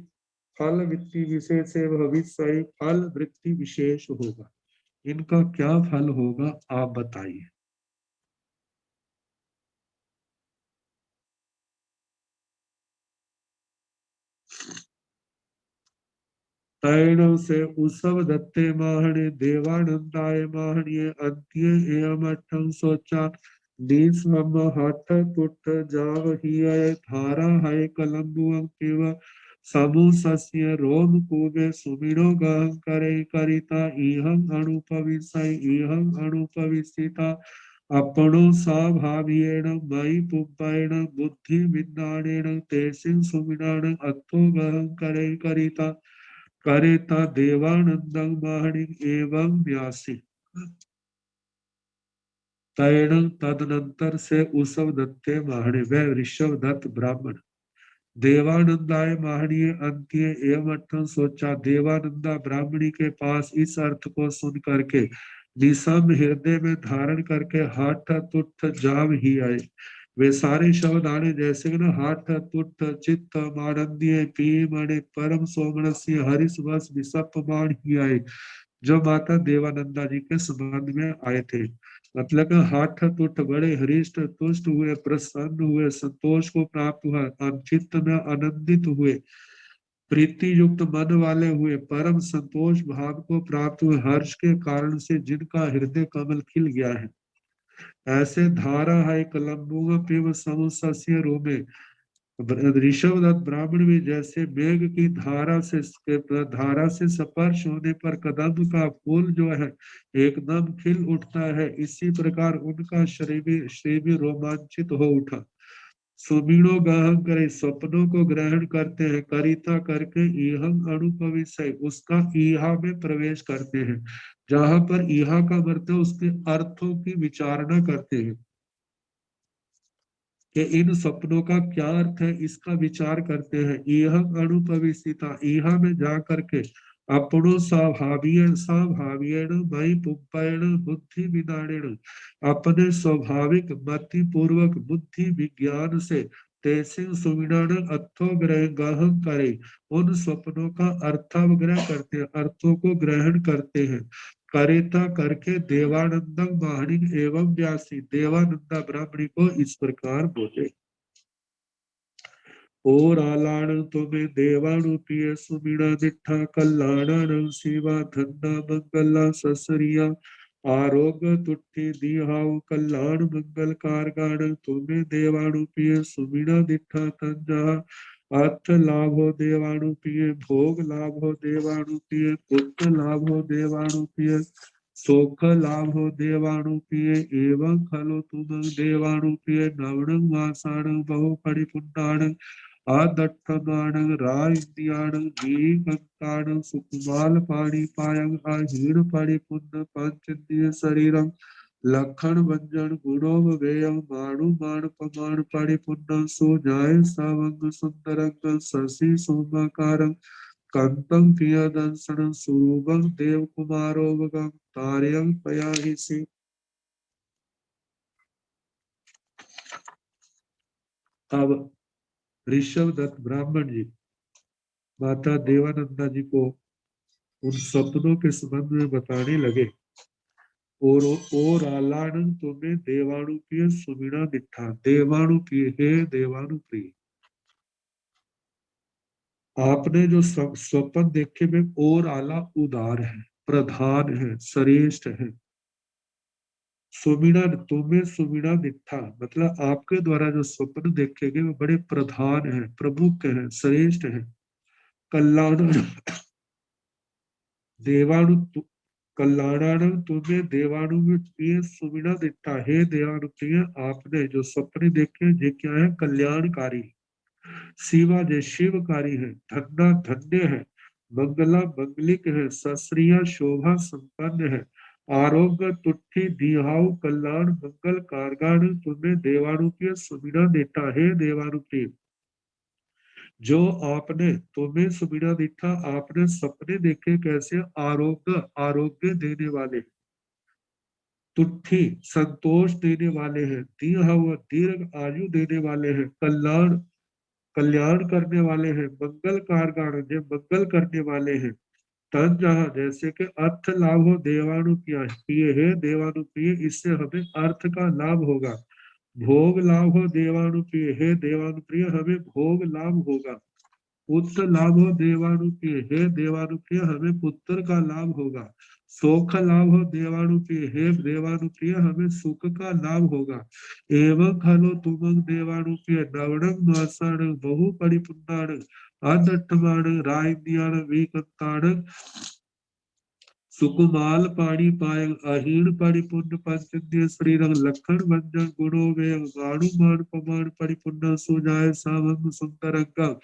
फल वृत्ति विशेष से भविष्य फल वृत्ति विशेष होगा। इनका क्या फल होगा आप बताइए। तैणव से उसव दत्ते माहणे देवानंदाय माहणीय अंत्य एवं अठम सोचा निस्वम हठ पुट जाव हिय धारा है कलम्बुअं पिव समु सस्य रोम कूबे सुमिरो गहं करे करिता इहं अणुपविसय इहं अणुपविसिता अपनो स्वाभावेन मयि पुब्बेन बुद्धि विज्ञानेन तेसिं सुमिनान अत्थो गहं करे करिता करेता देवानंदं माहणि एवं व्यासी तैण तदनंतर से उसव दत्ते माहणे वह ऋषभ दत्त ब्राह्मण देवानंदाय माहणीय अंत्य एवं अठम सोचा देवानंदा ब्राह्मणी के पास इस अर्थ को सुन करके निसम हृदय में धारण करके हाथ तुठ जाव ही आए। वे सारे शब्द आने जैसे न हाथ तुठ चित्त मानंदिय पी मणि परम सोमनस्य हरिस वस विसप मान ही आए जो माता देवानंदा जी के संबंध में आए थे। मतलब हाथ तुठ बड़े हरिष्ट तुष्ट हुए प्रसन्न हुए संतोष को प्राप्त हुआ चित्त में आनंदित हुए प्रीति युक्त मन वाले हुए परम संतोष भाव को प्राप्त हुए हर्ष के कारण से जिनका हृदय कमल खिल गया है ऐसे धारा है कलम्बुआ पिव समुसस्य रोमे ऋषभ दत्त ब्राह्मण में जैसे मेघ की धारा से स्पर्श होने पर कदम का फूल जो है एकदम खिल उठता है इसी प्रकार उनका शरीर भी रोमांचित हो उठा। सुमीणो गाहं करे स्वप्नों को ग्रहण करते हैं करिता करके इहं अणुपविषय उसका इहा में प्रवेश करते हैं जहां पर इहा का मतलब उसके अर्थों की विचारणा करते हैं कि इन स्वप्नों का क्या अर्थ है इसका विचार करते हैं यह अणुपविष्टिता यह में जा करके अपनो स्वाभाविक मई पुप्पेण बुद्धि विदारेण अपने स्वाभाविक मति पूर्वक बुद्धि विज्ञान से तैसे सुविधान अर्थो ग्रहण करे उन स्वप्नों का अर्थावग्रह करते हैं अर्थों को ग्रहण करते हैं करेता करके देवानंदम माहणिक एवं व्यासी देवानंदा ब्राह्मणी को इस प्रकार बोले और आलाण तुम्हें देवानुप्रिय सुमिणा दिठा कल्याणानं शिवा धन्ना मंगला ससरिया आरोग्य तुट्ठी दिहाउ कल्याण मंगल कारगाण तुम्हें देवानुप्रिय सुमिणा दिठा तंजा अर्थ लाभो देवानुप्रिय भोग लाभो देवानुप्रिय पुत्र लाभो देवानुप्रिय सुख लाभो देवानुप्रिय एवं खलो तुम देवानुप्रिय नवणं वासाणं बहु परिपुण्डाणं आदट्ठमाणं राजदियाणं जीवंताणं सुकुमाल पाणिपायं अहीण परिपुण्य पंचदीय शरीरं लखन व्यंजन गुणों व्ययं माणु मान पमान परिपुण्य सुजाय सावंग सुंदरंग शशि सोमाकारं कांतं प्रियदंसनं सुरूपं देव कुमारोवगं तार्यं पयाहिषि। अब ऋषभ दत्त ब्राह्मण जी माता देवानंदा जी को उन सपनों के संबंध में बताने लगे और आलानंद तुम्हें देवानुप्रिय सुमिणा दिठा देवानुप्रिय हे देवानुप्रिय आपने जो स्वप्न देखे वे और आला उदार है, प्रधान है, श्रेष्ठ है। सुमिड़ा तुम्हें सुमिड़ा दिखा, मतलब आपके द्वारा जो स्वप्न देखे गए वो बड़े प्रधान है, प्रमुख है, श्रेष्ठ है। कल्याण देवाणु कल्याणानंद तुम्हें देवाणु में प्रिय सुमिड़ा दिखा, हे देवाणु प्रिय आपने जो स्वप्न देखे ये क्या है, कल्याणकारी। शिवा जय शिवकारी है, धन्ना धन्य है, मंगला मंगलिक है, सस्त्रिया शोभा संपन्न है, आरोग्य तुठी दीहाउ कल्याण मंगल कारगान तुम्हें देवानुप्रिय सुमिरा देता है। देवानुप्रिय जो आपने तुम्हें सुमिरा दिखा, आपने सपने देखे कैसे, आरोग्य आरोग्य देने वाले, तुठी संतोष देने वाले हैं, दीहाउ दीर्घ आयु देने वाले हैं, कल्याण कल्याण करने वाले हैं, मंगल कारगाण जो मंगल करने वाले हैं। तन जहाँ जैसे कि अर्थ लाभ हो देवानुप्रिय है, देवानुप्रिय इससे हमें अर्थ का लाभ होगा। भोग लाभ हो देवानुप्रिय है, देवानुप्रिय हमें भोग लाभ होगा। पुत्र लाभ हो देवानुप्रिय हे, देवानुप्रिय हमें पुत्र का लाभ होगा। सुख लाभ हो देवानुप्रिय हे, देवानुप्रिय हमें सुख का लाभ होगा। एवं खलो तुमंग देवानुप्रिय नवणं मासाण बहु परिपुन्नाण अदट्टमाण रायन्याण विकंताण सुकुमाल पाणी पाय अहीण परिपुण्य पंचेंद्रिय श्रीरंग लखन भंजन गुणो वे गाणुमान पमान परिपुण्य सुजाय सावंग सुंदरंगम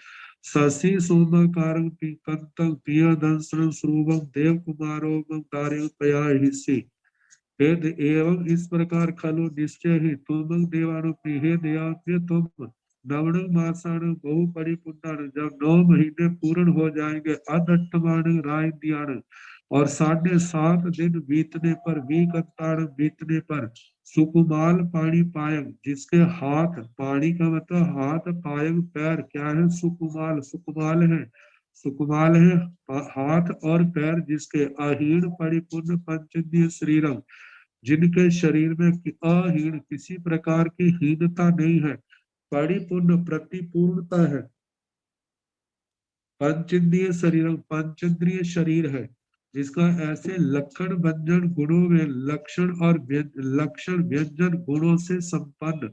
शशि सोम कारंग कंतंग पिय दंसनं श्रुवं देव कुमारो दार्य पया हिसी वेद एवं इस प्रकार खलो निश्चय ही तुम देवानुप्रिय हे देवानुप्रिय तुम नवण मासाण बहु परिपुण्य जब 9 महीने पूर्ण हो जाएंगे अदट्टमाण राय दियाण और 7.5 दिन बीतने पर विकंताण बीतने पर सुकुमाल पाणी पायंग जिसके हाथ पाणी का मतलब हाथ पायंग पैर क्या है सुकुमाल सुकुमाल है सुकुमाल है हाथ और पैर जिसके अहीण परिपूर्ण पंचेंद्रिय श्रीरंग जिनके शरीर में अहीन किसी प्रकार की हीनता नहीं है परिपूर्ण प्रतिपूर्णता है पंचेंद्रिय शरीर पंचेंद्रिय शरीर है जिसका ऐसे लक्षण व्यंजन गुणों में लक्षण और लक्षण व्यंजन गुणों से संपन्न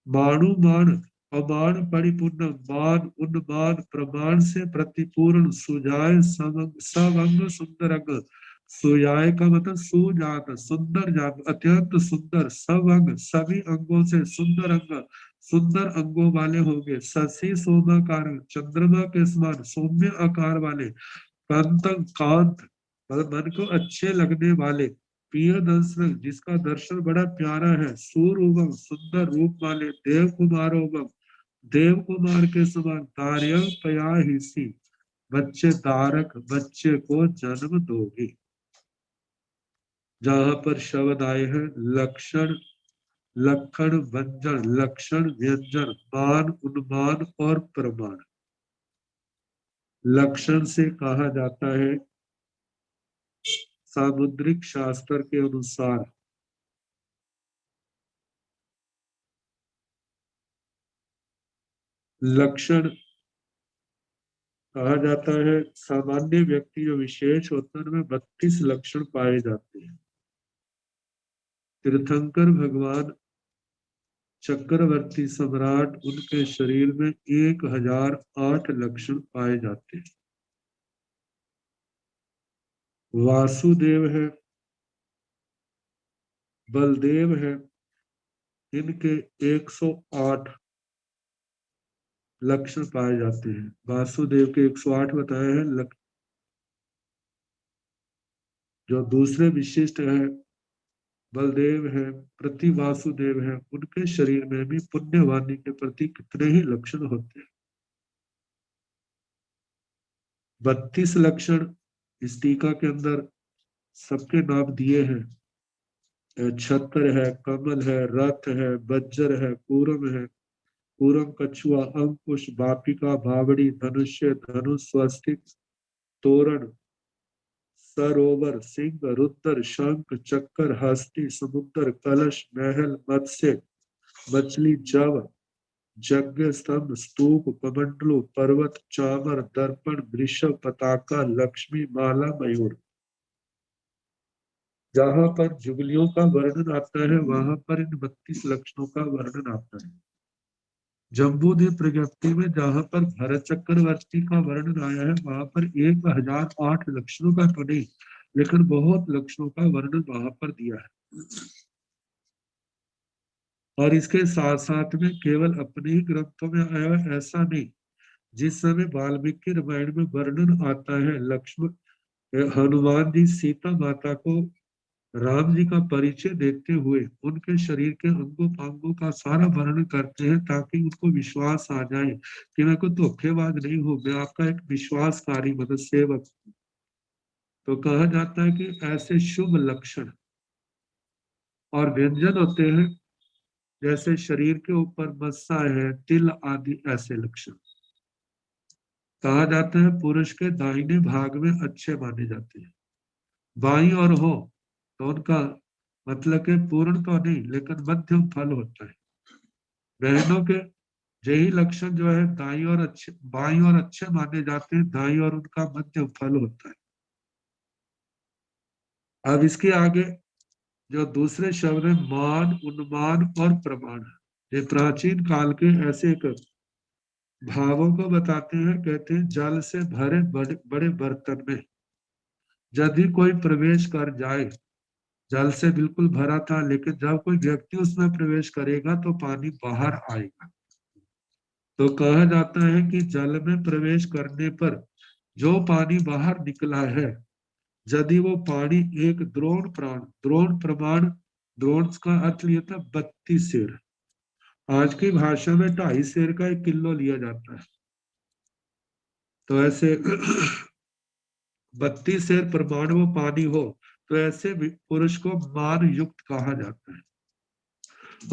मानुमान अमान परिपूर्ण मान उन्मान प्रमाण से प्रतिपूर्ण सुजाय सवंग सुंदर अंग सुजाय का मतलब सुजात सुंदर जात अत्यंत सुंदर सवंग सभी अंगों से सुंदर अंग सुंदर अंगों वाले होंगे शशि सोमाकार चंद्रमा के समान सौम्य आकार वाले कांतंग कांत मतलब मन को अच्छे लगने वाले प्रिय दर्शन जिसका दर्शन बड़ा प्यारा है सूर्य सुंदर रूप वाले देव कुमार देव कुमार के समान कार्य पया हिसी बच्चे तारक बच्चे को जन्म दोगी। जहां पर शब्द आए हैं लक्षण लक्षण व्यंजन लक्षण व्यंजन मान उन्मान और प्रमाण लक्षण से कहा जाता है सामुद्रिक शास्त्र के अनुसार लक्षण कहा जाता है सामान्य व्यक्ति जो विशेष होता है उनमें 32 लक्षण पाए जाते हैं। तीर्थंकर भगवान चक्रवर्ती सम्राट उनके शरीर में 1008 लक्षण पाए जाते हैं। वासुदेव है बलदेव है इनके 108 लक्षण पाए जाते हैं। वासुदेव के 108 बताए हैं। जो दूसरे विशिष्ट है बलदेव है प्रति वासुदेव है उनके शरीर में भी पुण्यवाणी के प्रति कितने ही लक्षण होते हैं। 32 लक्षण इस टीका के अंदर सबके नाम दिए हैं। छत्र है कमल है रथ है बज्र है पूरम कछुआ अंकुश वापिका भावड़ी धनुष्य धनुष स्वस्तिक तोरण सरोवर सिंह रुद्र शंख चक्कर हस्ती समुद्र कलश महल मत्स्य मछली जव यज्ञ स्तंभ, स्तूप, कमंडलू, पर्वत, चामर, दर्पण, वृषभ, पताका, लक्ष्मी, माला, मयूर। जहां पर जुगलियों का वर्णन आता है वहां पर इन 32 लक्षणों का वर्णन आता है। जम्बूद्वीप प्रज्ञप्ति में जहां पर भरत चक्रवर्ती का वर्णन आया है वहां पर 1008 लक्षणों का तो नहीं, लेकिन बहुत लक्षणों का वर्णन वहां पर दिया है। और इसके साथ साथ में केवल अपने ही ग्रंथों में आया है ऐसा नहीं। जिस समय वाल्मीकि रामायण में वर्णन आता है लक्ष्मण हनुमान जी सीता माता को राम जी का परिचय देते हुए उनके शरीर के अंगों पांगों का सारा वर्णन करते हैं ताकि उनको विश्वास आ जाए कि मैं कोई धोखेबाज नहीं हूं, मैं आपका एक विश्वासकारी मतलब सेवक। तो कहा जाता है कि ऐसे शुभ लक्षण और व्यंजन होते हैं जैसे शरीर के ऊपर मस्सा है, तिल आदि ऐसे लक्षण। कहा जाता है पुरुष के दाहिने भाग में अच्छे माने जाते हैं, बाई और हो तो उनका मतलब के पूर्ण तो नहीं लेकिन मध्यम फल होता है। बहनों के यही लक्षण जो है दाई और अच्छे बाई और अच्छे माने जाते हैं, दाई और उनका मध्यम फल होता है। अब इसके आगे जो दूसरे शब्द है मान, उन्मान और प्रमाण, ये प्राचीन काल के ऐसे एक भावों को बताते हैं। कहते हैं जल से भरे बड़े बड़े बर्तन में यदि कोई प्रवेश कर जाए, जल से बिल्कुल भरा था लेकिन जब कोई व्यक्ति उसमें प्रवेश करेगा तो पानी बाहर आएगा। तो कहा जाता है कि जल में प्रवेश करने पर जो पानी बाहर निकला है यदि वो पानी एक द्रोण प्रमाण, द्रोण का अर्थ लिया था 32 सेर, आज की भाषा में 2.5 सेर का 1 किलो लिया जाता है। तो ऐसे 32 सेर प्रमाण वो पानी हो तो ऐसे पुरुष को मान युक्त कहा जाता है।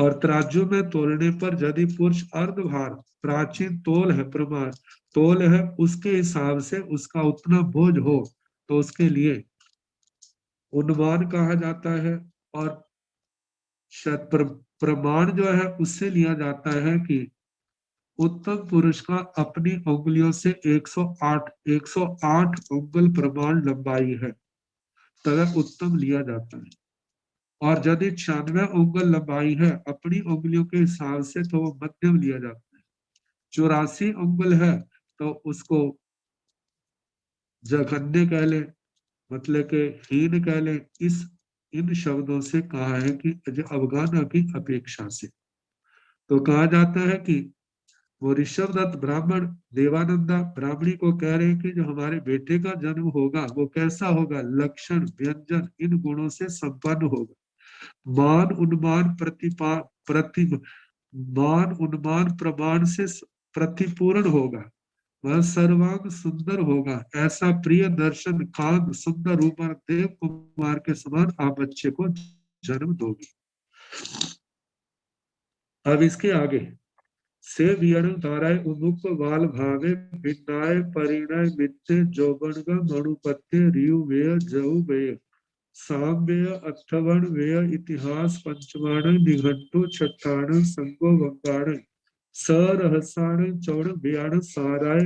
और तराजू में तोलने पर यदि पुरुष अर्धभार, प्राचीन तोल है प्रमाण तोल है, उसके हिसाब से उसका उतना बोझ हो तो उसके लिए उन्मान कहा जाता है। और प्रमाण जो है उससे लिया जाता है कि उत्तम पुरुष का अपनी उंगलियों से 108 उंगल प्रमाण लंबाई है तब उत्तम लिया जाता है। और यदि 96 उंगल लंबाई है अपनी उंगलियों के हिसाब से तो वो मध्यम लिया जाता है। 84 उंगल है तो उसको जघन्य कह ले, मतलब के हीन कह ले। इस इन शब्दों से कहा है कि अवगाहना की अपेक्षा से। तो कहा जाता है कि वो ऋषभ दत्त ब्राह्मण देवानंदा ब्राह्मणी को कह रहे हैं कि जो हमारे बेटे का जन्म होगा वो कैसा होगा, लक्षण व्यंजन इन गुणों से संपन्न होगा। मान उन्मान मान उन्मान प्रमाण से प्रतिपूर्ण होगा, वह सर्वांग सुंदर होगा, ऐसा प्रिय दर्शन कांत सुंदर रूपा देव कुमार के समान आप बच्चे को जन्म दोगे। अब इसके आगे से वियण धाराय उमुख वाल भावे भिन्नाय परिणय मित्ते जोगणग मणुपत्ते रियु वेय जऊ वेय साम वेय अट्ठवण वेय इतिहास पंचवाण निघंटु छठाण संगो वंगाण सरहसाण चौड़ व्याण साराय,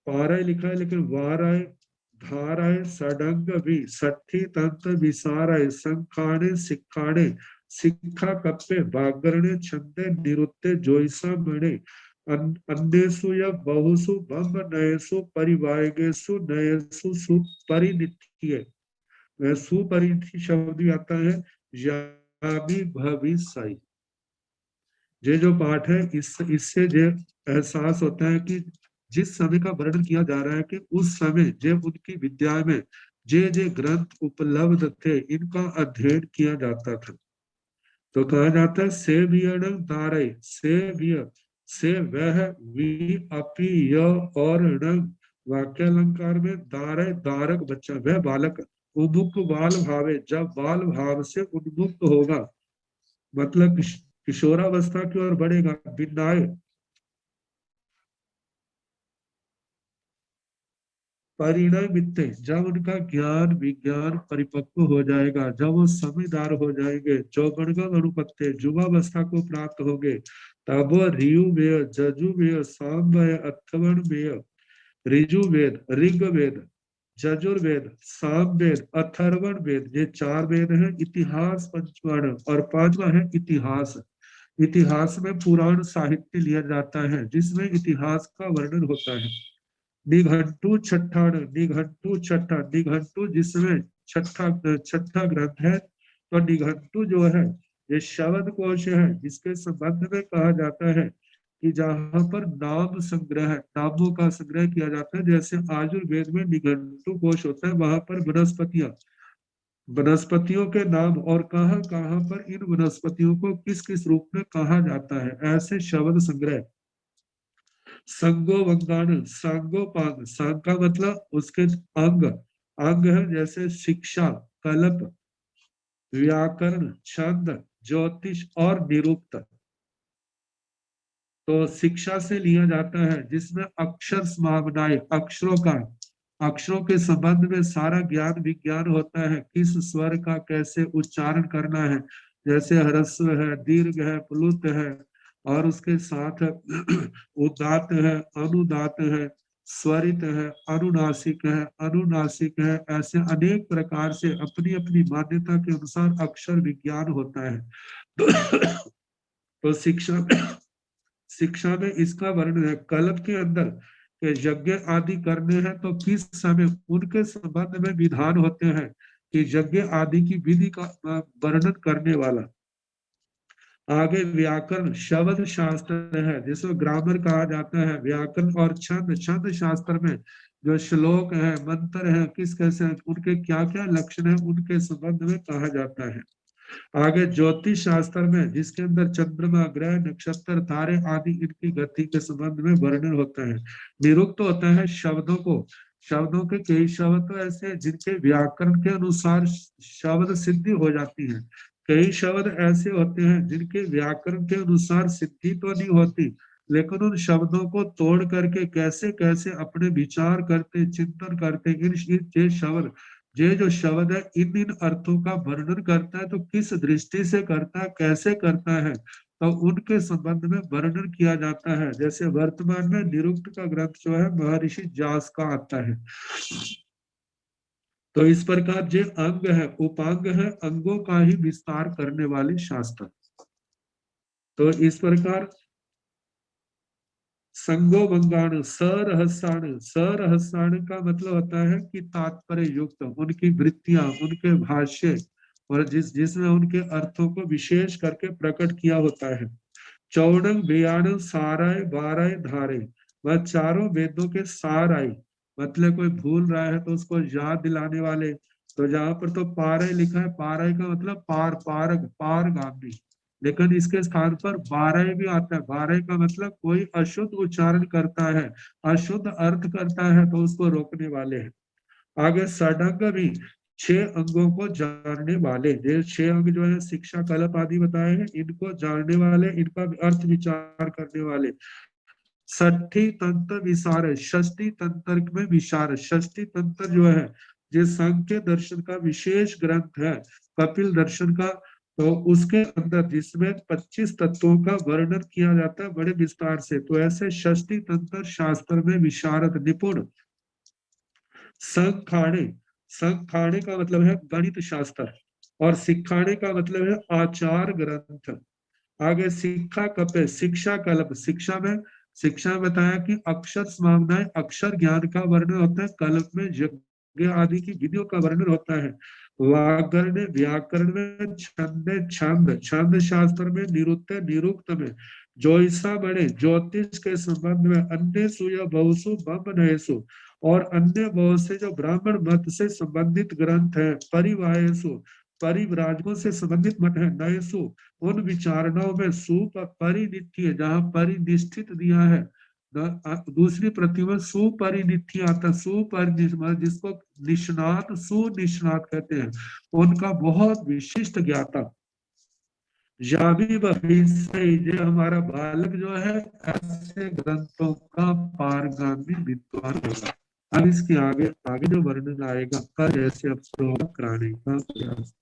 पाराय लिखा है लेकिन वाराय धाराय सडंग भी सठी तंत्र विसाराय संखाणे सिखाणे सिक्खा कप्पे बागरणे छंदे निरुत्ते जोईसा मणे अन्येषु या बहुसु बंब नयसु परिवायगेषु नयसु सुपरिनित्य। वह सुपरिनिधि शब्द भी आता है यामी भविसाई। ये जो पाठ है इससे ये एहसास होता है कि जिस समय का वर्णन किया जा रहा है कि उस समय जब उनकी विद्या में जे ग्रंथ उपलब्ध थे इनका अध्ययन किया जाता था। तो कहा जाता है सेवियण दारय, से वह वी अपि य और ण वाक्यालंकार में दारय दारक बच्चा वह बालक उन्मुक्त बाल भावे जब बाल भाव से उन्मुक्त होगा मतलब किशोरावस्था की ओर बढ़ेगा। विनाय परिणय मित्ते जब उनका ज्ञान विज्ञान परिपक्व हो जाएगा, जब वो समझदार हो जाएंगे, चौगणगम अनुपत्ते युवावस्था को प्राप्त होंगे तब ऋयुवेद, जजुवेद, सामवेद, अथर्वणवेद, ऋजुवेद, ऋग्वेद, यजुर्वेद, सामवेद, अथर्वणवेद, ये 4 वेद हैं। इतिहास पंचवर्ण, और 5वां है इतिहास। इतिहास में पुराण साहित्य लिया जाता है जिसमें इतिहास का वर्णन होता है। निघंटु छठा, निघंटु छठा, निघंटु जिसमें छठा छठा ग्रंथ है। तो निघंटु जो है ये शब्द कोश है जिसके संबंध में कहा जाता है कि जहां पर नाम संग्रह, नामों का संग्रह किया जाता है, जैसे आयुर्वेद में निघंटु कोश होता है, वहां पर वनस्पतियां, वनस्पतियों के नाम और कहाँ कहाँ पर इन वनस्पतियों को किस किस रूप में कहा जाता है, ऐसे शब्द संग्रह। संगो वंगाण, सांगोपांग, सांग का मतलब उसके अंग, अंग है जैसे शिक्षा, कल्प, व्याकरण, छंद, ज्योतिष और निरुक्त। तो शिक्षा से लिया जाता है जिसमें अक्षर समामनाएं, अक्षरों का, अक्षरों के संबंध में सारा ज्ञान विज्ञान होता है, किस स्वर का कैसे उच्चारण करना है, जैसे ह्रस्व है, दीर्घ है, प्लुत है, और उसके साथ उदात्त है, अनुदात्त है, स्वरित है, अनुनासिक है, अनुनासिक है, ऐसे अनेक प्रकार से अपनी अपनी मान्यता के अनुसार अक्षर विज्ञान होता है। तो शिक्षा, शिक्षा में इसका वर्णन है। कल्प के अंदर के यज्ञ आदि करने हैं तो किस समय उनके संबंध में विधान होते हैं कि यज्ञ आदि की विधि का वर्णन करने वाला। आगे व्याकरण शब्द शास्त्र है जिसको ग्रामर कहा जाता है। व्याकरण और छंद, छंद शास्त्र में जो श्लोक है, मंत्र है, किस कैसे उनके क्या क्या लक्षण है, उनके संबंध में कहा जाता है। आगे ज्योतिष शास्त्र में जिसके अंदर चंद्रमा, ग्रह, नक्षत्र, तारे आदि इनकी गति के संबंध में वर्णन होता है। निरुक्त होता है शब्दों को, शब्दों के कई शब्द तो ऐसे हैं जिनके व्याकरण के अनुसार शब्द सिद्धि हो जाती है, कई शब्द ऐसे होते हैं जिनके व्याकरण के अनुसार सिद्धि तो नहीं होती, लेकिन उन शब्दों को तोड़ करके कैसे कैसे अपने विचार करते, चिंतन करते, ये शब्द, ये जो शब्द है इन इन अर्थों का वर्णन करता है, तो किस दृष्टि से करता है, कैसे करता है, तो उनके संबंध में वर्णन किया जाता है। जैसे वर्तमान में निरुक्त का ग्रंथ जो है महर्षि व्यास का आता है। तो इस प्रकार जो अंग है, उपांग है, अंगों का ही विस्तार करने वाले शास्त्र। तो इस प्रकार संगो बंगाण, सरहस्याण, सरहस्याण का मतलब होता है कि तात्पर्य युक्त, उनकी वृत्तियां, उनके भाष्य, और जिसमें उनके अर्थों को विशेष करके प्रकट किया होता है। चौड़ंग बेयाण साराय बाराय धारे, वह चारों वेदों के सार आई, मतलब कोई भूल रहा है तो उसको याद दिलाने वाले। तो जहां पर तो पारय लिखा है, पारय का मतलब पार, पारग, पारगामी, लेकिन इसके स्थान पर बारह भी आता है। बारह का मतलब कोई अशुद्ध उच्चारण करता है, अशुद्ध अर्थ करता है तो उसको रोकने वाले हैं। आगे षडंग भी 6 अंगों को जानने वाले, ये 6 अंग जो है शिक्षा, कल्प आदि बताए हैं, इनको जानने वाले, इनका अर्थ विचार करने वाले। षष्ठी तंत्र विसार, षष्ठी तंत्र में विचार, षष्ठी तंत्र जो है ये सांख्य दर्शन का विशेष ग्रंथ है, कपिल दर्शन का। तो उसके अंदर जिसमें 25 तत्वों का वर्णन किया जाता है बड़े विस्तार से, तो ऐसे षष्ठी तंत्र शास्त्र में विशारद निपुण। संखाणे, संखाणे का मतलब है गणित शास्त्र, और सिखाने का मतलब है आचार ग्रंथ। आगे शिक्षा कपे, शिक्षा कल्प, शिक्षा में, शिक्षा में बताया कि अक्षर समामनाएं, अक्षर ज्ञान का वर्णन होता है, कल्प में यज्ञ आदि की विधियों का वर्णन होता है। व्याकरण, व्याकरण में छंद, छंद, छंद शास्त्र में निरुक्त, निरुक्त में ज्योतिषा बड़े, ज्योतिष के संबंध में अन्य सुया बहुसु बम, और अन्य बहुत से जो ब्राह्मण मत से संबंधित ग्रंथ है, परिवायसु, परिव्राजकों से संबंधित मत है, नयसु, उन विचारणों में सुपरिनिथ्य, जहां परिनिष्ठित दिया है, दूसरी प्रतिमा सुपरिनिथ्य आता, सुपरिनिष्ठ जिसको निष्णात, सुनिष्णात कहते हैं, उनका बहुत विशिष्ट ज्ञाता। याभी ये हमारा बालक जो है ऐसे ग्रंथों का पारगामी विद्वान होगा। अब इसके आगे आगे जो वर्णन आएगा, कर ऐसे अवसरों कराने का प्रयास।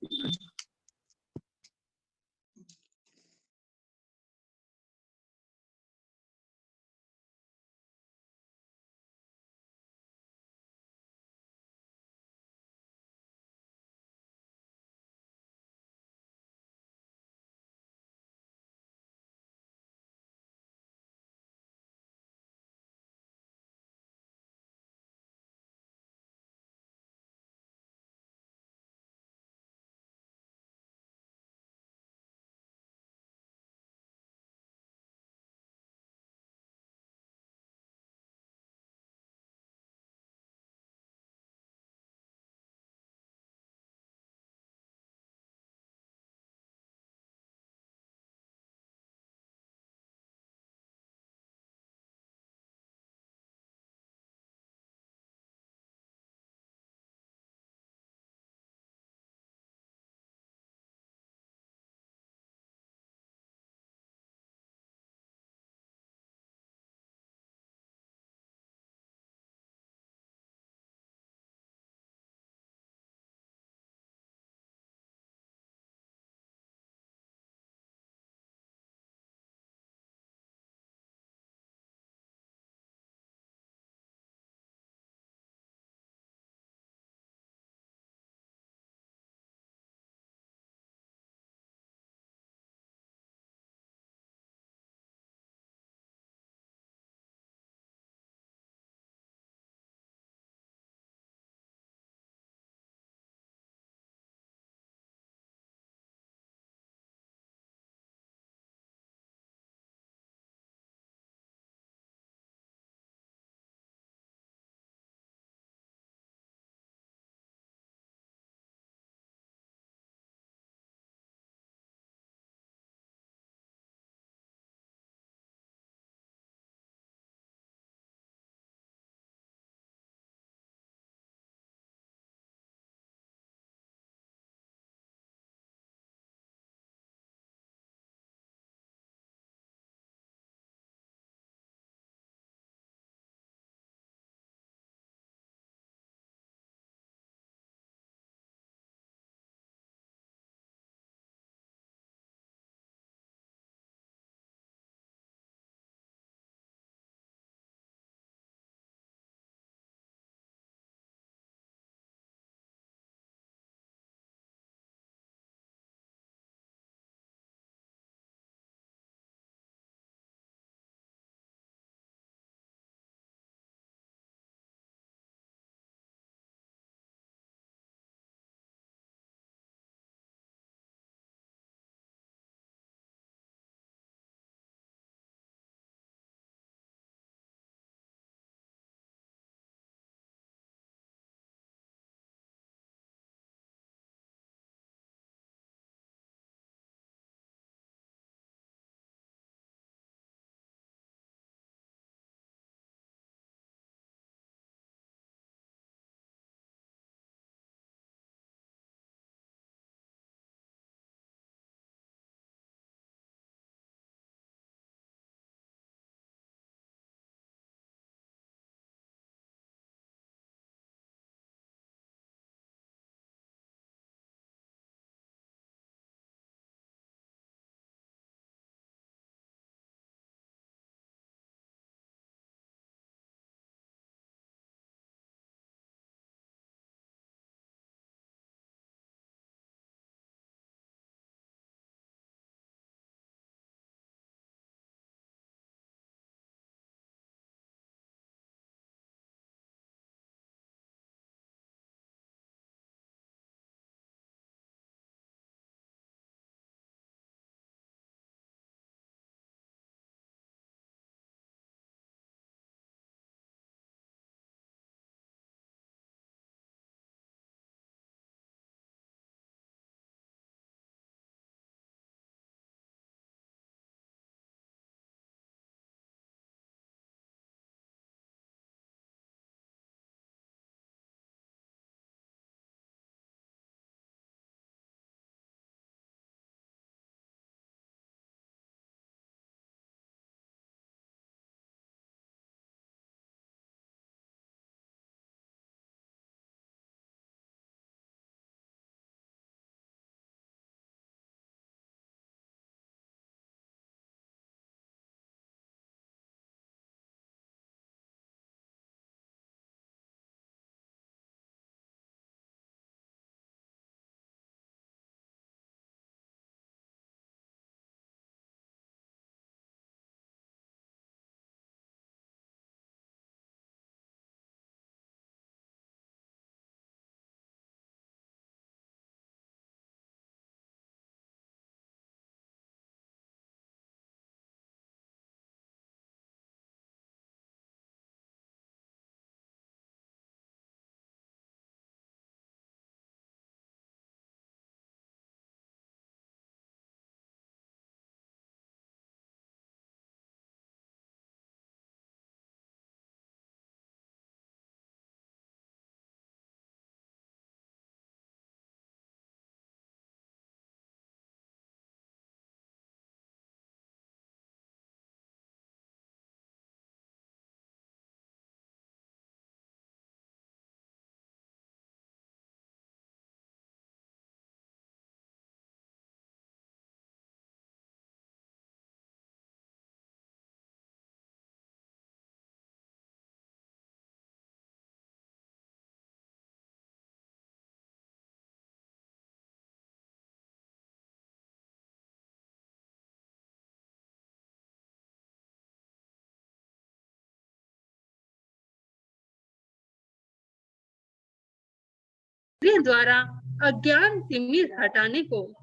द्वारा अज्ञान तिमिर हटाने को।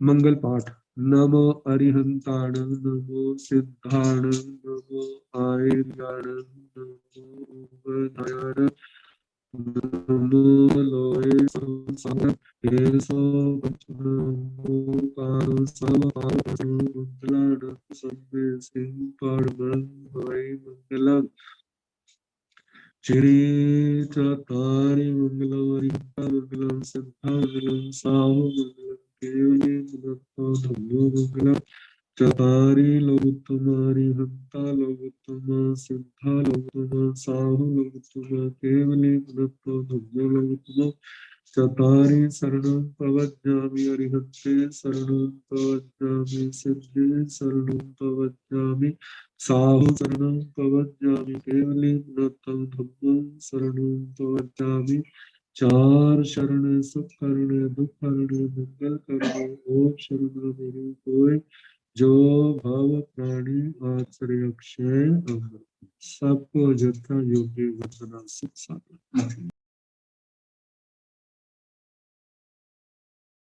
मंगल पाठ। नमो अरिहंताण, नमो सिद्धाण, नमो आयर्याण, नमो उभयनारायण, नमो लोये संसार केशो नमो काल समपावसु मंगलान संवे सिंह पाणमं भवै मंगलम्। श्री चतारि मंगलम हरिहंता मंगलम सिद्धा मंगलम साहु मंगलम केवली मंगलम धम्मो मंगलम। चतारि लोकोत्तम हरिहंता लोकोत्तम सिद्धा लोकोत्तम साहु लोकोत्तम केवली मंगलम धम्मो लोकोत्तम। चतारि शरणं प्रवज्ञामि हरिहंते शरणं प्रवज्ञामि सिद्धे शरणं प्रवज्ञामि साहु शरणं प्रवज्ञामि केवली नतं धम्मं शरणं प्रवज्ञामि। चार शरण सुख करने दुख करने मंगल करने ओम शरण मेरे कोय जो भव प्राणी आश्रय अक्षय अमर। सबको जथा योग्य वचना सुख सागर।